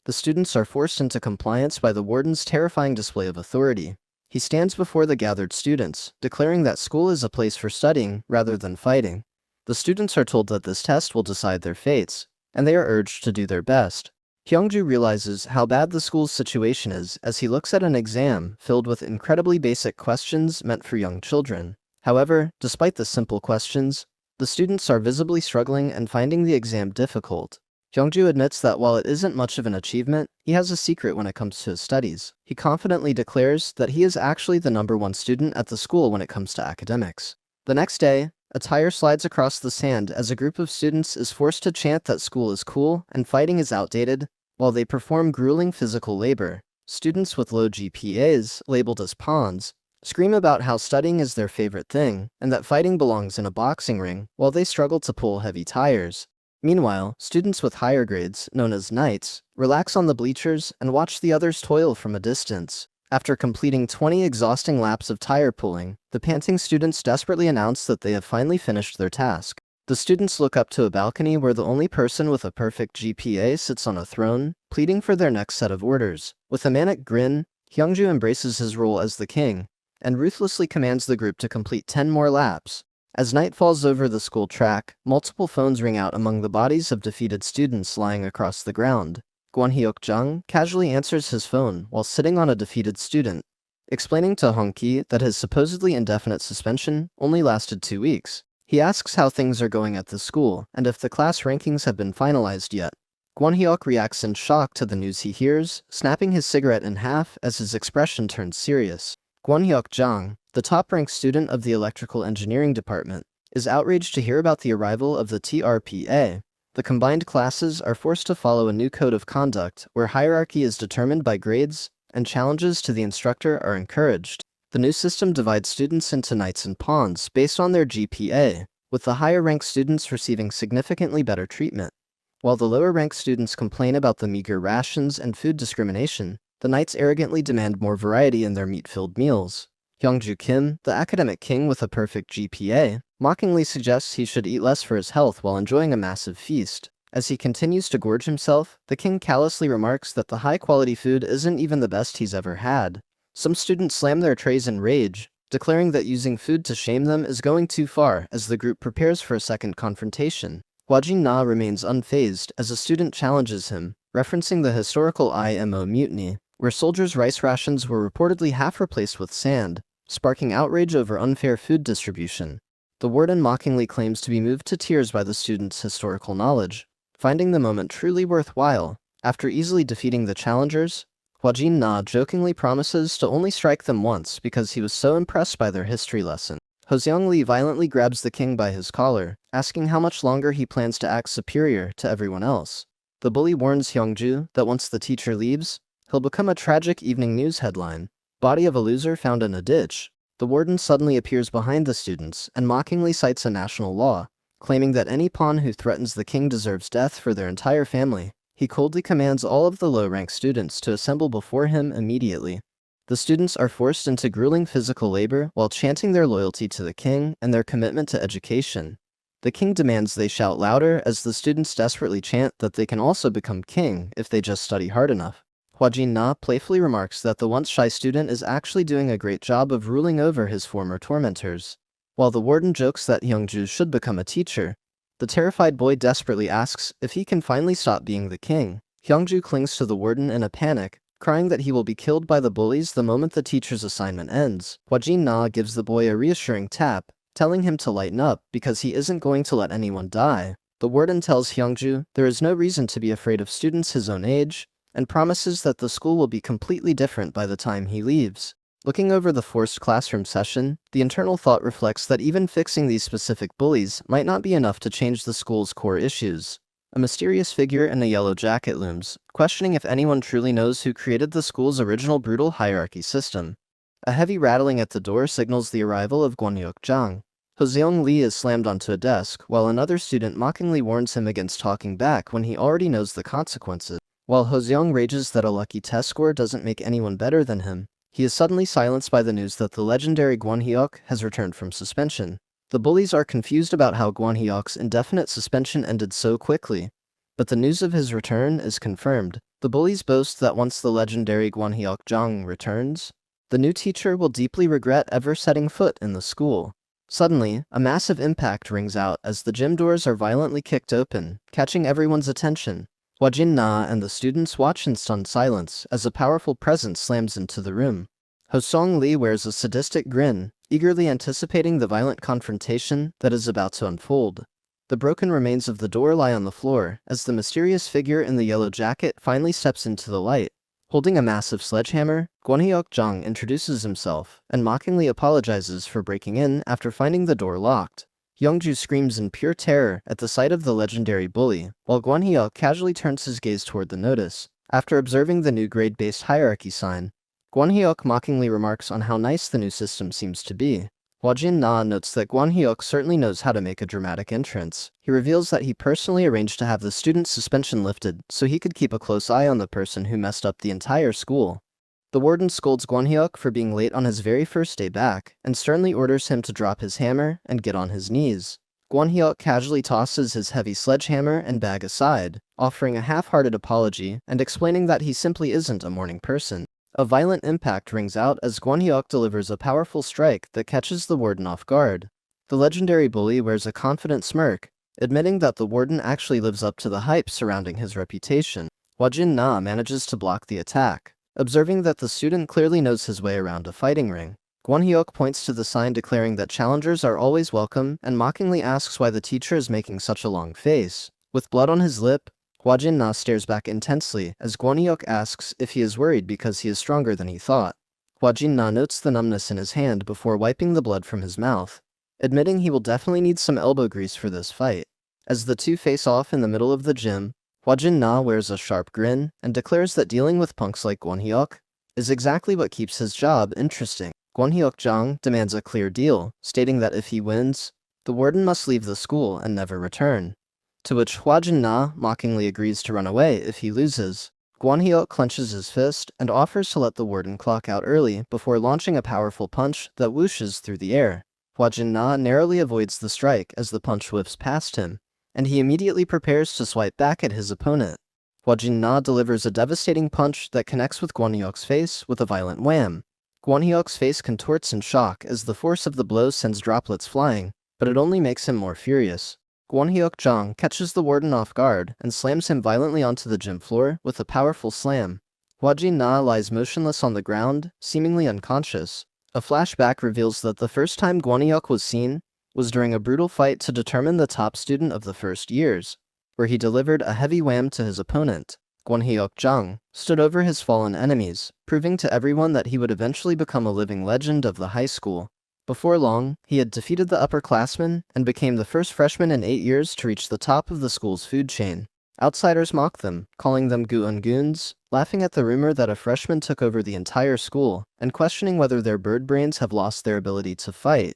S1: The students are forced into compliance by the warden's terrifying display of authority. He stands before the gathered students, declaring that school is a place for studying rather than fighting. The students are told that this test will decide their fates, and they are urged to do their best. Hyungju realizes how bad the school's situation is as he looks at an exam filled with incredibly basic questions meant for young children. However, despite the simple questions, the students are visibly struggling and finding the exam difficult. Hyungju admits that while it isn't much of an achievement, he has a secret when it comes to his studies. He confidently declares that he is actually the #1 student at the school when it comes to academics. The next day, a tire slides across the sand as a group of students is forced to chant that school is cool and fighting is outdated, while they perform grueling physical labor. Students with low GPAs, labeled as pawns, scream about how studying is their favorite thing, and that fighting belongs in a boxing ring, while they struggle to pull heavy tires. Meanwhile, students with higher grades, known as knights, relax on the bleachers and watch the others toil from a distance. After completing 20 exhausting laps of tire pulling, the panting students desperately announce that they have finally finished their task. The students look up to a balcony where the only person with a perfect GPA sits on a throne, pleading for their next set of orders. With a manic grin, Hyungju embraces his role as the king, and ruthlessly commands the group to complete 10 more laps. As night falls over the school track, multiple phones ring out among the bodies of defeated students lying across the ground. Gwon-hyuk-jang casually answers his phone while sitting on a defeated student, explaining to Hong-ki that his supposedly indefinite suspension only lasted 2 weeks. He asks how things are going at the school, and if the class rankings have been finalized yet. Gwon-hyuk reacts in shock to the news he hears, snapping his cigarette in half as his expression turns serious. Gwon-hyuk-jang, the top-ranked student of the electrical engineering department, is outraged to hear about the arrival of the TRPA. The combined classes are forced to follow a new code of conduct where hierarchy is determined by grades, and challenges to the instructor are encouraged. The new system divides students into knights and pawns based on their GPA, with the higher-ranked students receiving significantly better treatment. While the lower-ranked students complain about the meager rations and food discrimination, the knights arrogantly demand more variety in their meat-filled meals. Hyungju Kim, the academic king with a perfect GPA, mockingly suggests he should eat less for his health while enjoying a massive feast. As he continues to gorge himself, the king callously remarks that the high-quality food isn't even the best he's ever had. Some students slam their trays in rage, declaring that using food to shame them is going too far as the group prepares for a second confrontation. Hwa Jin-na remains unfazed as a student challenges him, referencing the historical IMO mutiny, where soldiers' rice rations were reportedly half replaced with sand, sparking outrage over unfair food distribution. The warden mockingly claims to be moved to tears by the students' historical knowledge, finding the moment truly worthwhile. After easily defeating the challengers, Hwa Jin-na jokingly promises to only strike them once because he was so impressed by their history lesson. Ho-seong Lee violently grabs the king by his collar, asking how much longer he plans to act superior to everyone else. The bully warns Hyungju that once the teacher leaves, he'll become a tragic evening news headline, "Body of a loser found in a ditch." The warden suddenly appears behind the students and mockingly cites a national law, claiming that any pawn who threatens the king deserves death for their entire family. He coldly commands all of the low-ranked students to assemble before him immediately. The students are forced into grueling physical labor while chanting their loyalty to the king and their commitment to education. The king demands they shout louder as the students desperately chant that they can also become king if they just study hard enough. Hwa Jin-na playfully remarks that the once shy student is actually doing a great job of ruling over his former tormentors. While the warden jokes that Hyungju should become a teacher, the terrified boy desperately asks if he can finally stop being the king. Hyungju clings to the warden in a panic, crying that he will be killed by the bullies the moment the teacher's assignment ends. Hwa Jin-na gives the boy a reassuring tap, telling him to lighten up because he isn't going to let anyone die. The warden tells Hyungju there is no reason to be afraid of students his own age, and promises that the school will be completely different by the time he leaves. Looking over the forced classroom session, the internal thought reflects that even fixing these specific bullies might not be enough to change the school's core issues. A mysterious figure in a yellow jacket looms, questioning if anyone truly knows who created the school's original brutal hierarchy system. A heavy rattling at the door signals the arrival of Gwon-hyuk-jang. Ho-seong Lee is slammed onto a desk, while another student mockingly warns him against talking back when he already knows the consequences. While Ho-seong rages that a lucky test score doesn't make anyone better than him, he is suddenly silenced by the news that the legendary Gwon-hyuk has returned from suspension. The bullies are confused about how Gwon-hyuk's indefinite suspension ended so quickly, but the news of his return is confirmed. The bullies boast that once the legendary Gwon-hyuk-jang returns, the new teacher will deeply regret ever setting foot in the school. Suddenly, a massive impact rings out as the gym doors are violently kicked open, catching everyone's attention. Hwa Jin-na and the students watch in stunned silence as a powerful presence slams into the room. Ho-seong Lee wears a sadistic grin, eagerly anticipating the violent confrontation that is about to unfold. The broken remains of the door lie on the floor as the mysterious figure in the yellow jacket finally steps into the light. Holding a massive sledgehammer, Gwon-hyuk-jang introduces himself and mockingly apologizes for breaking in after finding the door locked. Hyungju screams in pure terror at the sight of the legendary bully, while Gwon-hyuk casually turns his gaze toward the notice. After observing the new grade-based hierarchy sign, Gwon-hyuk mockingly remarks on how nice the new system seems to be. Hwa Jin-na notes that Gwon-hyuk certainly knows how to make a dramatic entrance. He reveals that he personally arranged to have the student's suspension lifted so he could keep a close eye on the person who messed up the entire school. The warden scolds Gwon-hyuk for being late on his very first day back, and sternly orders him to drop his hammer and get on his knees. Guan Hyuk casually tosses his heavy sledgehammer and bag aside, offering a half-hearted apology and explaining that he simply isn't a morning person. A violent impact rings out as Guan Hyuk delivers a powerful strike that catches the warden off guard. The legendary bully wears a confident smirk, admitting that the warden actually lives up to the hype surrounding his reputation. Hwa Jin-na manages to block the attack, observing that the student clearly knows his way around a fighting ring. Guan Hyuk points to the sign declaring that challengers are always welcome and mockingly asks why the teacher is making such a long face. With blood on his lip, Hwa Jin-na stares back intensely as Guan Hyuk asks if he is worried because he is stronger than he thought. Hwa Jin-na notes the numbness in his hand before wiping the blood from his mouth, admitting he will definitely need some elbow grease for this fight. As the two face off in the middle of the gym, Hwa Jin-na wears a sharp grin and declares that dealing with punks like Guan Hyuk is exactly what keeps his job interesting. Guan Hyuk-jang demands a clear deal, stating that if he wins, the warden must leave the school and never return. To which Hwa Jin-na mockingly agrees to run away if he loses. Guan Hyuk clenches his fist and offers to let the warden clock out early before launching a powerful punch that whooshes through the air. Hwa Jin-na narrowly avoids the strike as the punch whips past him, and he immediately prepares to swipe back at his opponent. Hwa Jin-na delivers a devastating punch that connects with Guan Hyuk's face with a violent wham. Guan Hyuk's face contorts in shock as the force of the blow sends droplets flying, but it only makes him more furious. Guan Hyuk-jang catches the warden off guard and slams him violently onto the gym floor with a powerful slam. Hwa Jin-na lies motionless on the ground, seemingly unconscious. A flashback reveals that the first time Guan Hyuk was seen was during a brutal fight to determine the top student of the first years, where he delivered a heavy wham to his opponent. Guan Hyuk-jang stood over his fallen enemies, proving to everyone that he would eventually become a living legend of the high school. Before long, he had defeated the upperclassmen and became the first freshman in 8 years to reach the top of the school's food chain. Outsiders mocked them, calling them goons, laughing at the rumor that a freshman took over the entire school, and questioning whether their bird brains have lost their ability to fight.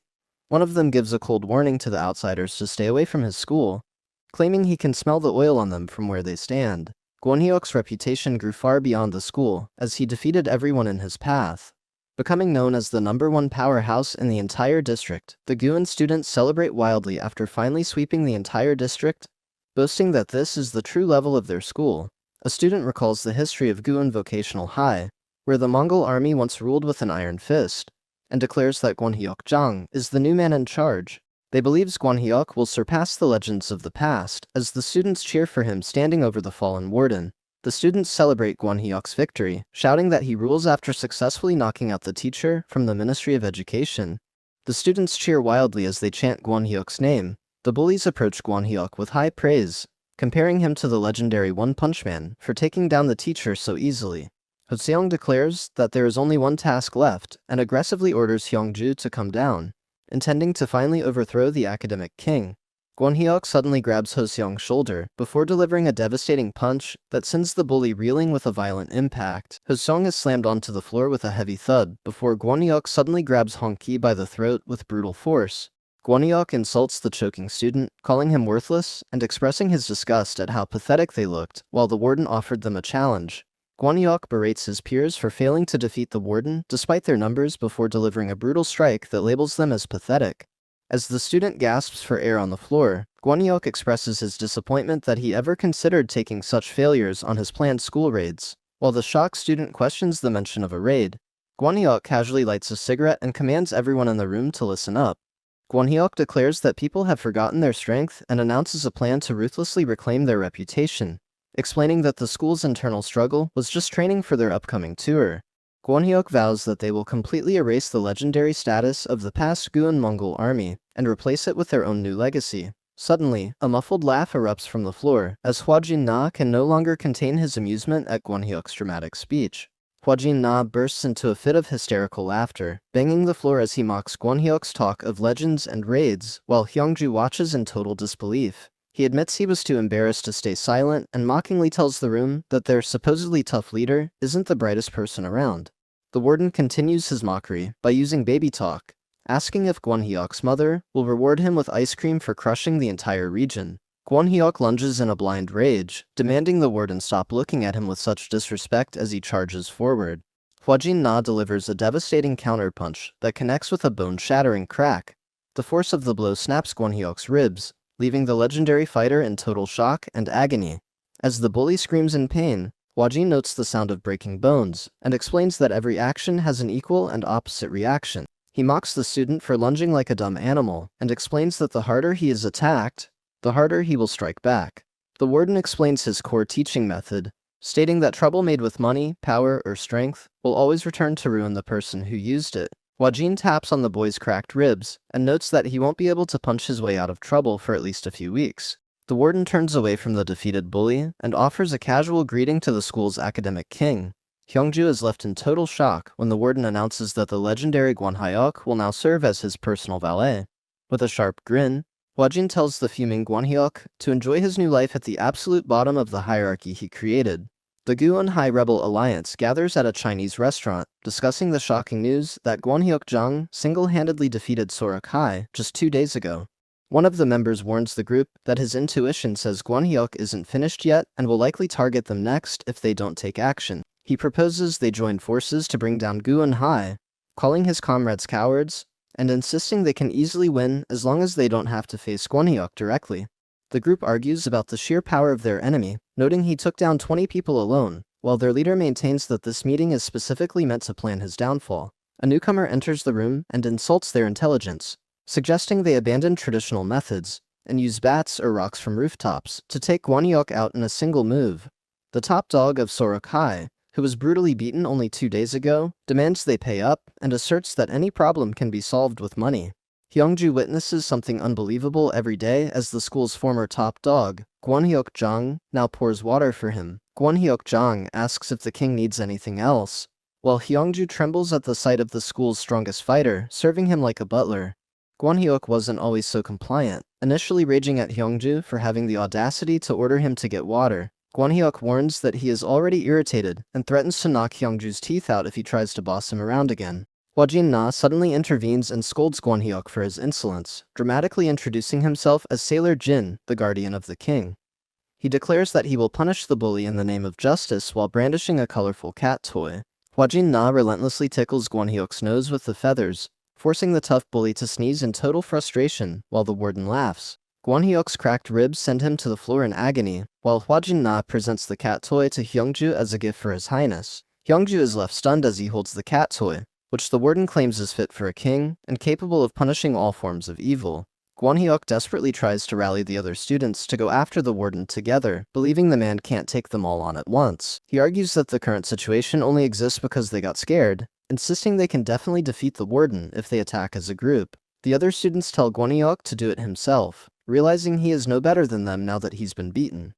S1: One of them gives a cold warning to the outsiders to stay away from his school, claiming he can smell the oil on them from where they stand. Guan Hyuk's reputation grew far beyond the school, as he defeated everyone in his path. Becoming known as the #1 powerhouse in the entire district, the Guan students celebrate wildly after finally sweeping the entire district, boasting that this is the true level of their school. A student recalls the history of Guan Vocational High, where the Mongol army once ruled with an iron fist, and declares that Guan Hyuk-jang is the new man in charge. They believe Guan Hyuk will surpass the legends of the past, as the students cheer for him standing over the fallen warden. The students celebrate Guan Hyuk's victory, shouting that he rules after successfully knocking out the teacher from the Ministry of Education. The students cheer wildly as they chant Guan Hyuk's name. The bullies approach Guan Hyuk with high praise, comparing him to the legendary One Punch Man for taking down the teacher so easily. Ho-seong declares that there is only one task left and aggressively orders Hyungju to come down, intending to finally overthrow the academic king. Guan Hyuk suddenly grabs Ho-seong's shoulder before delivering a devastating punch that sends the bully reeling with a violent impact. Ho-seong is slammed onto the floor with a heavy thud before Guan Hyuk suddenly grabs Hong-ki by the throat with brutal force. Guan Hyuk insults the choking student, calling him worthless and expressing his disgust at how pathetic they looked, while the warden offered them a challenge. Guan Hyuk berates his peers for failing to defeat the warden despite their numbers before delivering a brutal strike that labels them as pathetic. As the student gasps for air on the floor, Guan Hyuk expresses his disappointment that he ever considered taking such failures on his planned school raids. While the shocked student questions the mention of a raid, Guan Hyuk casually lights a cigarette and commands everyone in the room to listen up. Guan Hyuk declares that people have forgotten their strength and announces a plan to ruthlessly reclaim their reputation, explaining that the school's internal struggle was just training for their upcoming tour. Guan Hyuk vows that they will completely erase the legendary status of the past Guan Mongol army and replace it with their own new legacy. Suddenly, a muffled laugh erupts from the floor, as Hwa Jin-na can no longer contain his amusement at Guan Hyuk's dramatic speech. Hwa Jin-na bursts into a fit of hysterical laughter, banging the floor as he mocks Guan Hyuk's talk of legends and raids, while Hyungju watches in total disbelief. He admits he was too embarrassed to stay silent and mockingly tells the room that their supposedly tough leader isn't the brightest person around. The warden continues his mockery by using baby talk, asking if Guan Hyuk's mother will reward him with ice cream for crushing the entire region. Guan Hyuk lunges in a blind rage, demanding the warden stop looking at him with such disrespect as he charges forward. Hwa Jin-na delivers a devastating counterpunch that connects with a bone-shattering crack. The force of the blow snaps Gwonhyuk's ribs, leaving the legendary fighter in total shock and agony. As the bully screams in pain, Hwajin notes the sound of breaking bones, and explains that every action has an equal and opposite reaction. He mocks the student for lunging like a dumb animal, and explains that the harder he is attacked, the harder he will strike back. The warden explains his core teaching method, stating that trouble made with money, power, or strength will always return to ruin the person who used it. Hwajin taps on the boy's cracked ribs, and notes that he won't be able to punch his way out of trouble for at least a few weeks. The warden turns away from the defeated bully, and offers a casual greeting to the school's academic king. Hyungju is left in total shock when the warden announces that the legendary Gwonhyuk will now serve as his personal valet. With a sharp grin, Hwajin tells the fuming Gwonhyuk to enjoy his new life at the absolute bottom of the hierarchy he created. The Guon High Rebel Alliance gathers at a Chinese restaurant, discussing the shocking news that Gwonhyuk Jang single-handedly defeated Sorok High just 2 days ago. One of the members warns the group that his intuition says Gwonhyuk isn't finished yet and will likely target them next if they don't take action. He proposes they join forces to bring down Guon High, calling his comrades cowards, and insisting they can easily win as long as they don't have to face Gwonhyuk directly. The group argues about the sheer power of their enemy, noting he took down 20 people alone, while their leader maintains that this meeting is specifically meant to plan his downfall. A newcomer enters the room and insults their intelligence, suggesting they abandon traditional methods and use bats or rocks from rooftops to take Gwonhyuk out in a single move. The top dog of Sorok High, who was brutally beaten only 2 days ago, demands they pay up and asserts that any problem can be solved with money. Hyungju witnesses something unbelievable every day as the school's former top dog, Gwonhyuk Jang, now pours water for him. Gwonhyuk Jang asks if the king needs anything else, while Hyungju trembles at the sight of the school's strongest fighter serving him like a butler. Gwonhyuk wasn't always so compliant, initially raging at Hyungju for having the audacity to order him to get water. Gwonhyuk warns that he is already irritated and threatens to knock Hyungju's teeth out if he tries to boss him around again. Hwajin Na suddenly intervenes and scolds Gwonhyuk for his insolence, dramatically introducing himself as Sailor Jin, the guardian of the king. He declares that he will punish the bully in the name of justice while brandishing a colorful cat toy. Hwajin Na relentlessly tickles Gwonhyuk's nose with the feathers, forcing the tough bully to sneeze in total frustration while the warden laughs. Gwonhyuk's cracked ribs send him to the floor in agony, while Hwajin Na presents the cat toy to Hyungju as a gift for his highness. Hyungju is left stunned as he holds the cat toy, which the warden claims is fit for a king and capable of punishing all forms of evil. Gwonhyuk desperately tries to rally the other students to go after the warden together, believing the man can't take them all on at once. He argues that the current situation only exists because they got scared, insisting they can definitely defeat the warden if they attack as a group. The other students tell Gwonhyuk to do it himself, realizing he is no better than them now that he's been beaten.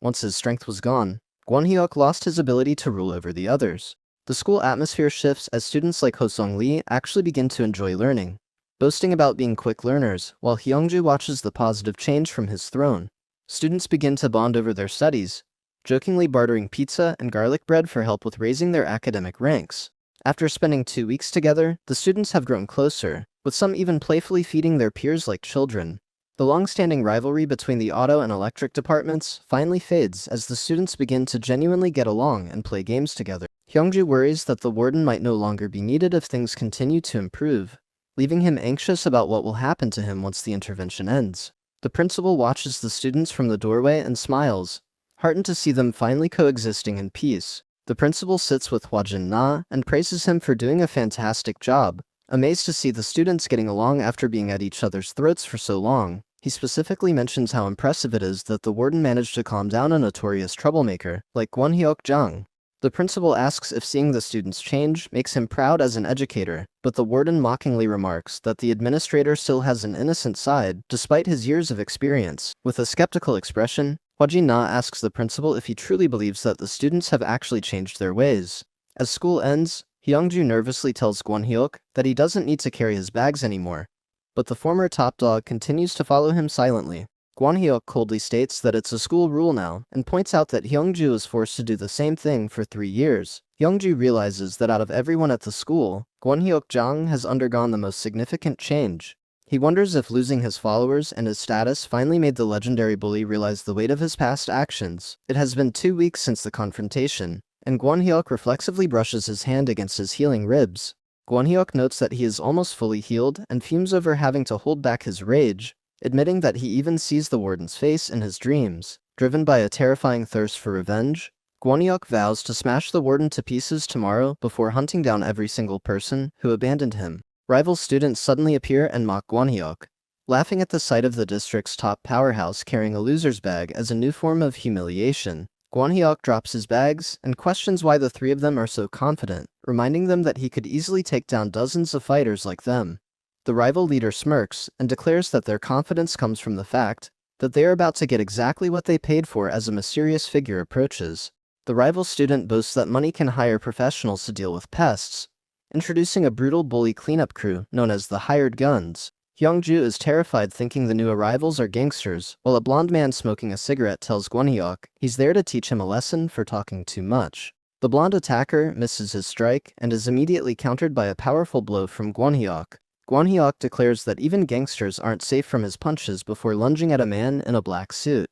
S1: Once his strength was gone, Gwonhyuk lost his ability to rule over the others. The school atmosphere shifts as students like Hosung Lee actually begin to enjoy learning, boasting about being quick learners, while Hyungju watches the positive change from his throne. Students begin to bond over their studies, jokingly bartering pizza and garlic bread for help with raising their academic ranks. After spending 2 weeks together, the students have grown closer, with some even playfully feeding their peers like children. The long-standing rivalry between the auto and electric departments finally fades as the students begin to genuinely get along and play games together. Hyungju worries that the warden might no longer be needed if things continue to improve, leaving him anxious about what will happen to him once the intervention ends. The principal watches the students from the doorway and smiles, heartened to see them finally coexisting in peace. The principal sits with Hwajin Na and praises him for doing a fantastic job, amazed to see the students getting along after being at each other's throats for so long. He specifically mentions how impressive it is that the warden managed to calm down a notorious troublemaker like Gwonhyuk Jang. The principal asks if seeing the students change makes him proud as an educator, but the warden mockingly remarks that the administrator still has an innocent side despite his years of experience. With a skeptical expression, Hwajin Na asks the principal if he truly believes that the students have actually changed their ways. As school ends, Hyungju nervously tells Gwonhyuk that he doesn't need to carry his bags anymore, but the former top dog continues to follow him silently. Gwonhyuk coldly states that it's a school rule now, and points out that Hyungju was forced to do the same thing for 3 years. Hyungju realizes that out of everyone at the school, Gwonhyuk Jang has undergone the most significant change. He wonders if losing his followers and his status finally made the legendary bully realize the weight of his past actions. It has been 2 weeks since the confrontation, and Gwonhyuk reflexively brushes his hand against his healing ribs. Gwonhyuk notes that he is almost fully healed and fumes over having to hold back his rage, admitting that he even sees the warden's face in his dreams. Driven by a terrifying thirst for revenge, Gwonhyuk vows to smash the warden to pieces tomorrow before hunting down every single person who abandoned him. Rival students suddenly appear and mock Gwonhyuk, laughing at the sight of the district's top powerhouse carrying a loser's bag as a new form of humiliation. Gwonhyuk drops his bags and questions why the three of them are so confident, reminding them that he could easily take down dozens of fighters like them. The rival leader smirks and declares that their confidence comes from the fact that they are about to get exactly what they paid for as a mysterious figure approaches. The rival student boasts that money can hire professionals to deal with pests, introducing a brutal bully cleanup crew known as the Hired Guns. Hyungju is terrified thinking the new arrivals are gangsters, while a blonde man smoking a cigarette tells Gwonhyuk he's there to teach him a lesson for talking too much. The blonde attacker misses his strike and is immediately countered by a powerful blow from Gwonhyuk. Gwonhyuk declares that even gangsters aren't safe from his punches before lunging at a man in a black suit.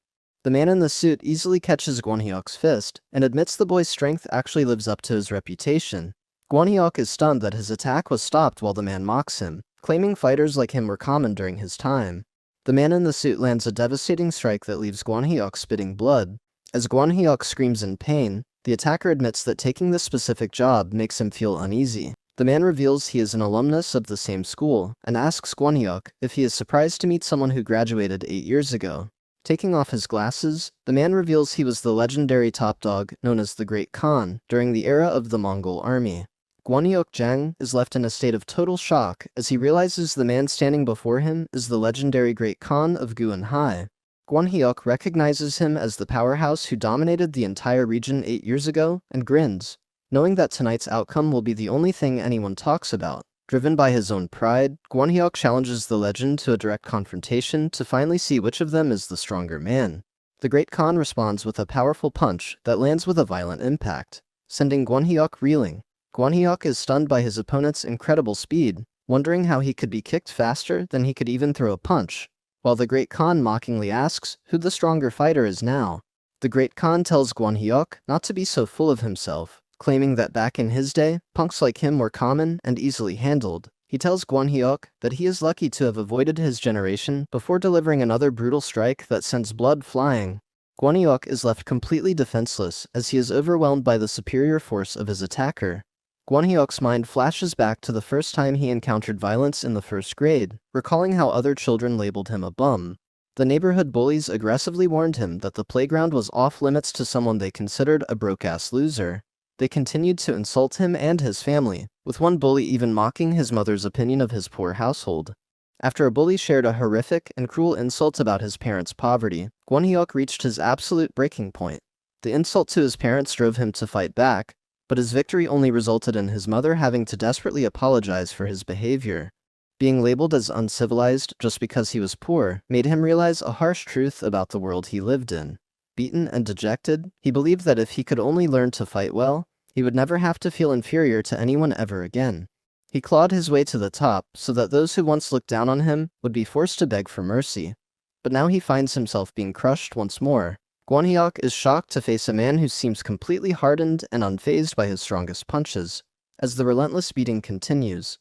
S1: The man in the suit easily catches Gwonhyuk's fist and admits the boy's strength actually lives up to his reputation. Gwonhyuk is stunned that his attack was stopped while the man mocks him, claiming fighters like him were common during his time. The man in the suit lands a devastating strike that leaves Gwonhyuk spitting blood. As Gwonhyuk screams in pain, the attacker admits that taking this specific job makes him feel uneasy. The man reveals he is an alumnus of the same school and asks Gwonhyuk if he is surprised to meet someone who graduated 8 years ago. Taking off his glasses, the man reveals he was the legendary top dog known as the Great Khan during the era of the Mongol army. Gwonhyuk Jang is left in a state of total shock as he realizes the man standing before him is the legendary Great Khan of Guinhai. Gwonhyuk recognizes him as the powerhouse who dominated the entire region 8 years ago and grins, knowing that tonight's outcome will be the only thing anyone talks about. Driven by his own pride, Gwonhyuk challenges the legend to a direct confrontation to finally see which of them is the stronger man. The Great Khan responds with a powerful punch that lands with a violent impact, sending Gwonhyuk reeling. Gwonhyuk is stunned by his opponent's incredible speed, wondering how he could be kicked faster than he could even throw a punch, while the Great Khan mockingly asks who the stronger fighter is now. The Great Khan tells Gwonhyuk not to be so full of himself, claiming that back in his day, punks like him were common and easily handled. He tells Gwonhyuk that he is lucky to have avoided his generation before delivering another brutal strike that sends blood flying. Gwonhyuk is left completely defenseless as he is overwhelmed by the superior force of his attacker. Gwonhyuk's mind flashes back to the first time he encountered violence in the first grade, recalling how other children labeled him a bum. The neighborhood bullies aggressively warned him that the playground was off-limits to someone they considered a broke-ass loser. They continued to insult him and his family, with one bully even mocking his mother's opinion of his poor household. After a bully shared a horrific and cruel insult about his parents' poverty, Gwonhyuk reached his absolute breaking point. The insult to his parents drove him to fight back, but his victory only resulted in his mother having to desperately apologize for his behavior. Being labeled as uncivilized just because he was poor made him realize a harsh truth about the world he lived in. Beaten and dejected, he believed that if he could only learn to fight well, he would never have to feel inferior to anyone ever again. He clawed his way to the top so that those who once looked down on him would be forced to beg for mercy. But now he finds himself being crushed once more. Gwonhyuk is shocked to face a man who seems completely hardened and unfazed by his strongest punches. As the relentless beating continues,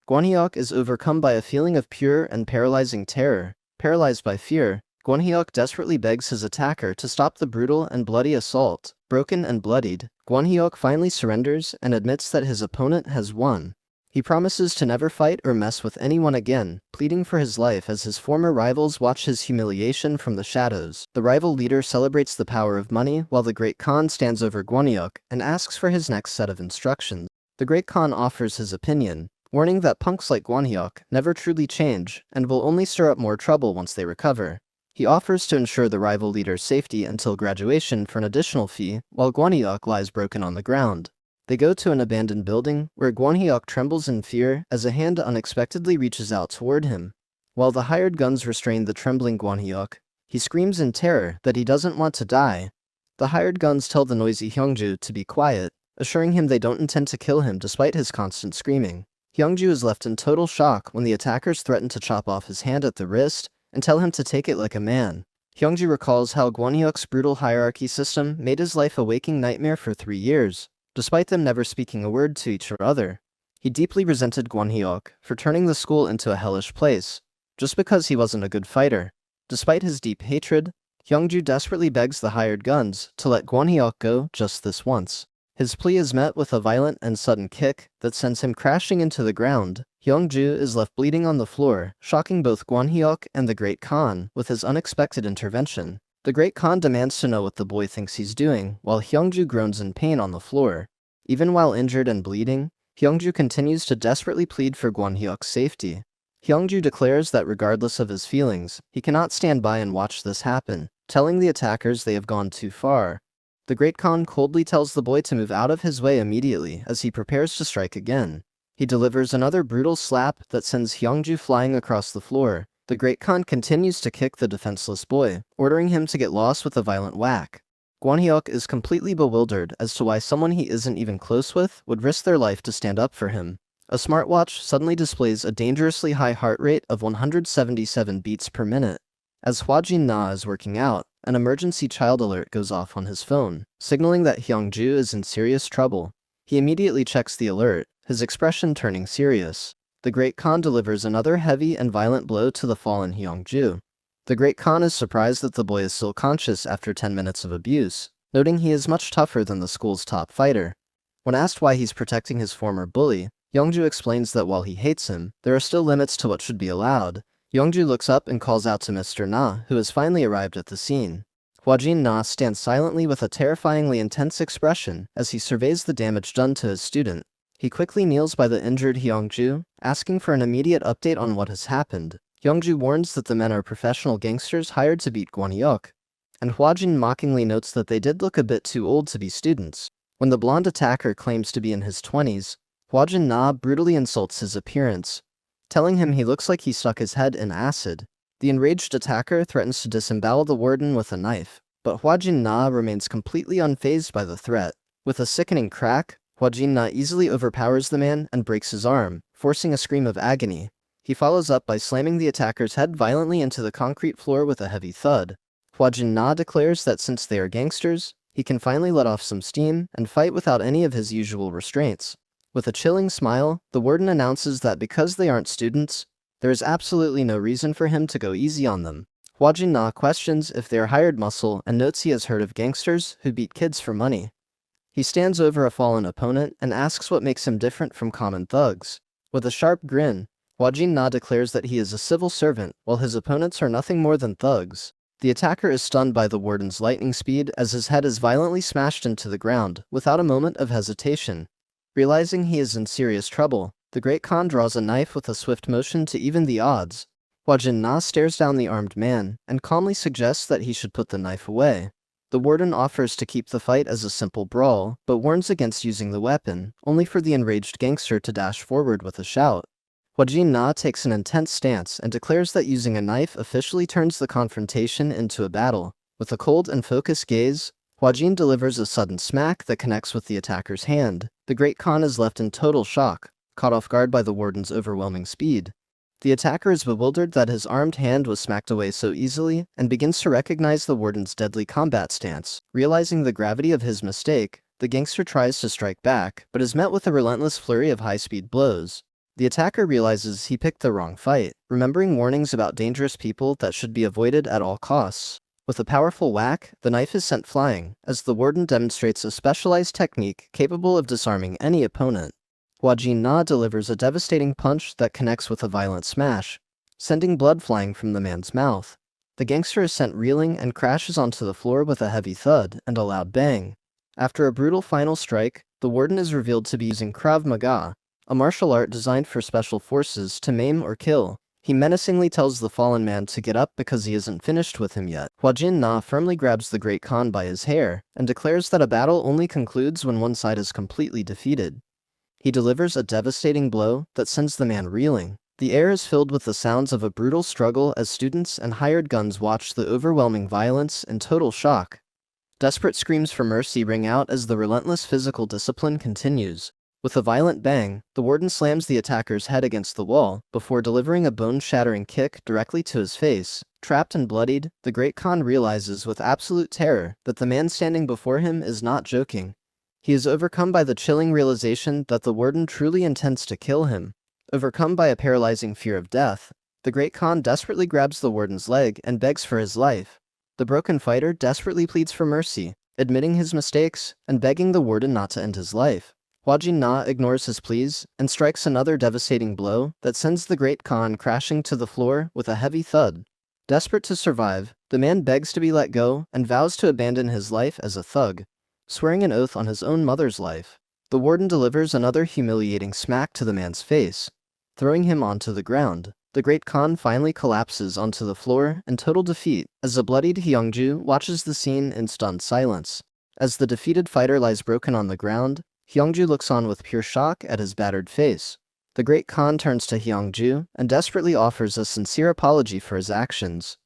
S1: Gwonhyuk is overcome by a feeling of pure and paralyzing terror. Paralyzed by fear, Gwonhyuk desperately begs his attacker to stop the brutal and bloody assault. Broken and bloodied, Gwonhyuk finally surrenders and admits that his opponent has won. He promises to never fight or mess with anyone again, pleading for his life as his former rivals watch his humiliation from the shadows. The rival leader celebrates the power of money while the Great Khan stands over Gwonhyuk and asks for his next set of instructions. The Great Khan offers his opinion, warning that punks like Gwonhyuk never truly change and will only stir up more trouble once they recover. He offers to ensure the rival leader's safety until graduation for an additional fee, while Gwonhyuk lies broken on the ground. They go to an abandoned building, where Gwonhyuk trembles in fear as a hand unexpectedly reaches out toward him. While the hired guns restrain the trembling Gwonhyuk, he screams in terror that he doesn't want to die. The hired guns tell the noisy Hyungju to be quiet, assuring him they don't intend to kill him despite his constant screaming. Hyungju is left in total shock when the attackers threaten to chop off his hand at the wrist and tell him to take it like a man. Hyungju recalls how Gwonhyuk's brutal hierarchy system made his life a waking nightmare for 3 years, despite them never speaking a word to each other. He deeply resented Gwonhyuk for turning the school into a hellish place, just because he wasn't a good fighter. Despite his deep hatred, Hyungju desperately begs the hired guns to let Gwonhyuk go just this once. His plea is met with a violent and sudden kick that sends him crashing into the ground. Hyungju is left bleeding on the floor, shocking both Gwonhyuk and the Great Khan with his unexpected intervention. The Great Khan demands to know what the boy thinks he's doing, while Hyungju groans in pain on the floor. Even while injured and bleeding, Hyungju continues to desperately plead for Gwonhyuk's safety. Hyungju declares that regardless of his feelings, he cannot stand by and watch this happen, telling the attackers they have gone too far. The Great Khan coldly tells the boy to move out of his way immediately as he prepares to strike again. He delivers another brutal slap that sends Hyungju flying across the floor. The Great Khan continues to kick the defenseless boy, ordering him to get lost with a violent whack. Gwonhyuk is completely bewildered as to why someone he isn't even close with would risk their life to stand up for him. A smartwatch suddenly displays a dangerously high heart rate of 177 beats per minute. As Hwajin Na is working out, an emergency child alert goes off on his phone, signaling that Hyungju is in serious trouble. He immediately checks the alert, his expression turning serious. The Great Khan delivers another heavy and violent blow to the fallen Hyungju. The Great Khan is surprised that the boy is still conscious after 10 minutes of abuse, noting he is much tougher than the school's top fighter. When asked why he's protecting his former bully, Hyungju explains that while he hates him, there are still limits to what should be allowed. Hyungju looks up and calls out to Mr. Na, who has finally arrived at the scene. Hwajin Na stands silently with a terrifyingly intense expression as he surveys the damage done to his student. He quickly kneels by the injured Hyungju, asking for an immediate update on what has happened. Hyungju warns that the men are professional gangsters hired to beat Gwonhyuk, and Hwajin mockingly notes that they did look a bit too old to be students. When the blonde attacker claims to be in his 20s, Hwajin Na brutally insults his appearance, telling him he looks like he stuck his head in acid. The enraged attacker threatens to disembowel the warden with a knife, but Hwajin Na remains completely unfazed by the threat. With a sickening crack, Hwajin Na easily overpowers the man and breaks his arm, forcing a scream of agony. He follows up by slamming the attacker's head violently into the concrete floor with a heavy thud. Hwajin Na declares that since they are gangsters, he can finally let off some steam and fight without any of his usual restraints. With a chilling smile, the warden announces that because they aren't students, there is absolutely no reason for him to go easy on them. Hwajin Na questions if they are hired muscle and notes he has heard of gangsters who beat kids for money. He stands over a fallen opponent and asks what makes him different from common thugs. With a sharp grin, Hwajin Na declares that he is a civil servant while his opponents are nothing more than thugs. The attacker is stunned by the warden's lightning speed as his head is violently smashed into the ground without a moment of hesitation. Realizing he is in serious trouble, the Great Khan draws a knife with a swift motion to even the odds. Hwajin Na stares down the armed man and calmly suggests that he should put the knife away. The warden offers to keep the fight as a simple brawl, but warns against using the weapon, only for the enraged gangster to dash forward with a shout. Hwajin Na takes an intense stance and declares that using a knife officially turns the confrontation into a battle. With a cold and focused gaze, Hwajin delivers a sudden smack that connects with the attacker's hand. The Great Khan is left in total shock, caught off guard by the warden's overwhelming speed. The attacker is bewildered that his armed hand was smacked away so easily and begins to recognize the warden's deadly combat stance. Realizing the gravity of his mistake, the gangster tries to strike back, but is met with a relentless flurry of high-speed blows. The attacker realizes he picked the wrong fight, remembering warnings about dangerous people that should be avoided at all costs. With a powerful whack, the knife is sent flying, as the warden demonstrates a specialized technique capable of disarming any opponent. Hwajin Na delivers a devastating punch that connects with a violent smash, sending blood flying from the man's mouth. The gangster is sent reeling and crashes onto the floor with a heavy thud and a loud bang. After a brutal final strike, the warden is revealed to be using Krav Maga, a martial art designed for special forces to maim or kill. He menacingly tells the fallen man to get up because he isn't finished with him yet. Hwajin Na firmly grabs the Great Khan by his hair and declares that a battle only concludes when one side is completely defeated. He delivers a devastating blow that sends the man reeling. The air is filled with the sounds of a brutal struggle as students and hired guns watch the overwhelming violence in total shock. Desperate screams for mercy ring out as the relentless physical discipline continues. With a violent bang, the warden slams the attacker's head against the wall before delivering a bone-shattering kick directly to his face. Trapped and bloodied, the Great Khan realizes with absolute terror that the man standing before him is not joking. He is overcome by the chilling realization that the warden truly intends to kill him. Overcome by a paralyzing fear of death, the Great Khan desperately grabs the warden's leg and begs for his life. The broken fighter desperately pleads for mercy, admitting his mistakes and begging the warden not to end his life. Hua Jin-na ignores his pleas and strikes another devastating blow that sends the Great Khan crashing to the floor with a heavy thud. Desperate to survive, the man begs to be let go and vows to abandon his life as a thug, swearing an oath on his own mother's life. The warden delivers another humiliating smack to the man's face, throwing him onto the ground. The Great Khan finally collapses onto the floor in total defeat as the bloodied Hyungju watches the scene in stunned silence. As the defeated fighter lies broken on the ground, Hyungju looks on with pure shock at his battered face. The Great Khan turns to Hyungju and desperately offers a sincere apology for his actions.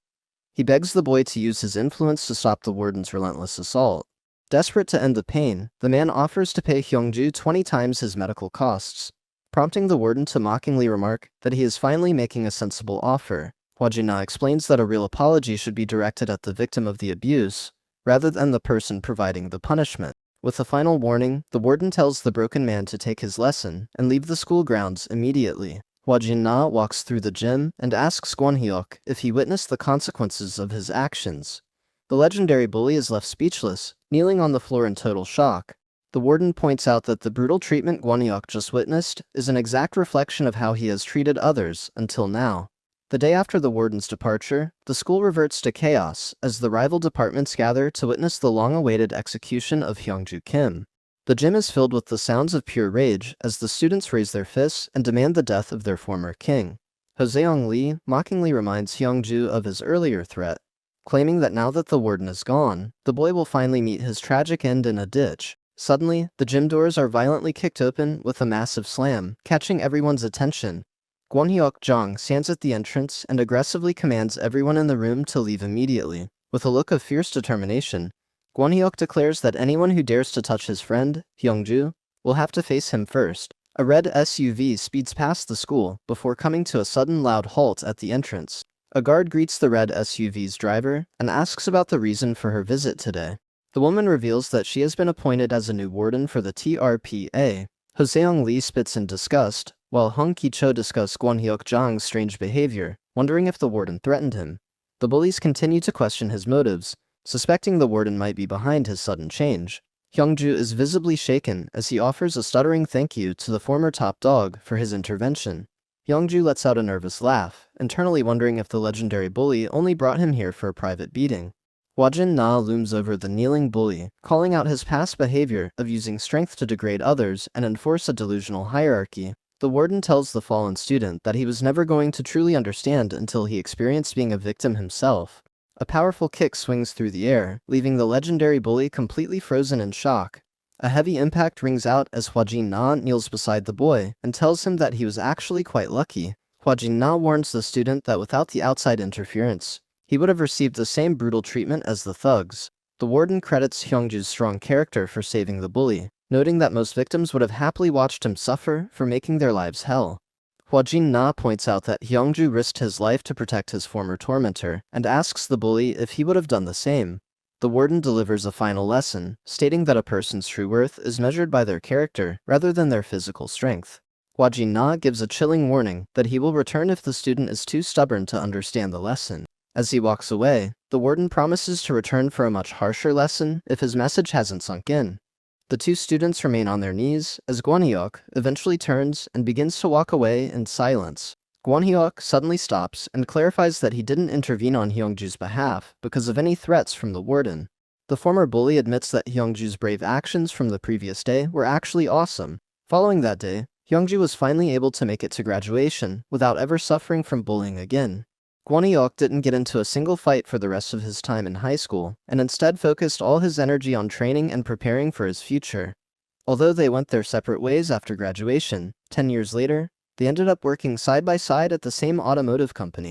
S1: He begs the boy to use his influence to stop the warden's relentless assault. Desperate to end the pain, the man offers to pay Hyungju 20 times his medical costs, prompting the warden to mockingly remark that he is finally making a sensible offer. Hua Jin-na explains that a real apology should be directed at the victim of the abuse, rather than the person providing the punishment. With a final warning, the warden tells the broken man to take his lesson and leave the school grounds immediately. Hua Jin-na walks through the gym and asks Gwon-hyuk if he witnessed the consequences of his actions. The legendary bully is left speechless, kneeling on the floor in total shock. The warden points out that the brutal treatment Gwon-hyuk just witnessed is an exact reflection of how he has treated others until now. The day after the warden's departure, the school reverts to chaos as the rival departments gather to witness the long-awaited execution of Hyungju Kim. The gym is filled with the sounds of pure rage as the students raise their fists and demand the death of their former king. Hoseong Lee mockingly reminds Hyungju of his earlier threat, claiming that now that the warden is gone, the boy will finally meet his tragic end in a ditch. Suddenly, the gym doors are violently kicked open with a massive slam, catching everyone's attention. Gwon-hyuk Jong stands at the entrance and aggressively commands everyone in the room to leave immediately. With a look of fierce determination, Gwon-hyuk declares that anyone who dares to touch his friend, Hyungju, will have to face him first. A red SUV speeds past the school before coming to a sudden loud halt at the entrance. A guard greets the red SUV's driver and asks about the reason for her visit today. The woman reveals that she has been appointed as a new warden for the TRPA. Hoseong Lee spits in disgust, while Hong Ki-cho discusses Gwon-hyuk Jong's strange behavior, wondering if the warden threatened him. The bullies continue to question his motives, suspecting the warden might be behind his sudden change. Hyungju is visibly shaken as he offers a stuttering thank you to the former top dog for his intervention. Hyungju lets out a nervous laugh, internally wondering if the legendary bully only brought him here for a private beating. Hua Jin-na looms over the kneeling bully, calling out his past behavior of using strength to degrade others and enforce a delusional hierarchy. The warden tells the fallen student that he was never going to truly understand until he experienced being a victim himself. A powerful kick swings through the air, leaving the legendary bully completely frozen in shock. A heavy impact rings out as Hua Jin-na kneels beside the boy and tells him that he was actually quite lucky. Hua Jin-na warns the student that without the outside interference, he would have received the same brutal treatment as the thugs. The warden credits Hyungju's strong character for saving the bully, noting that most victims would have happily watched him suffer for making their lives hell. Hua Jin-na points out that Hyungju risked his life to protect his former tormentor, and asks the bully if he would have done the same. The warden delivers a final lesson, stating that a person's true worth is measured by their character rather than their physical strength. Hua Jin-na gives a chilling warning that he will return if the student is too stubborn to understand the lesson. As he walks away, the warden promises to return for a much harsher lesson if his message hasn't sunk in. The two students remain on their knees as Gwon-hyuk eventually turns and begins to walk away in silence. Gwon-hyuk suddenly stops and clarifies that he didn't intervene on Hyungju's behalf because of any threats from the warden. The former bully admits that Hyungju's brave actions from the previous day were actually awesome. Following that day, Hyungju was finally able to make it to graduation without ever suffering from bullying again. Gwon-hyuk didn't get into a single fight for the rest of his time in high school, and instead focused all his energy on training and preparing for his future. Although they went their separate ways after graduation, 10 years later, they ended up working side by side at the same automotive company.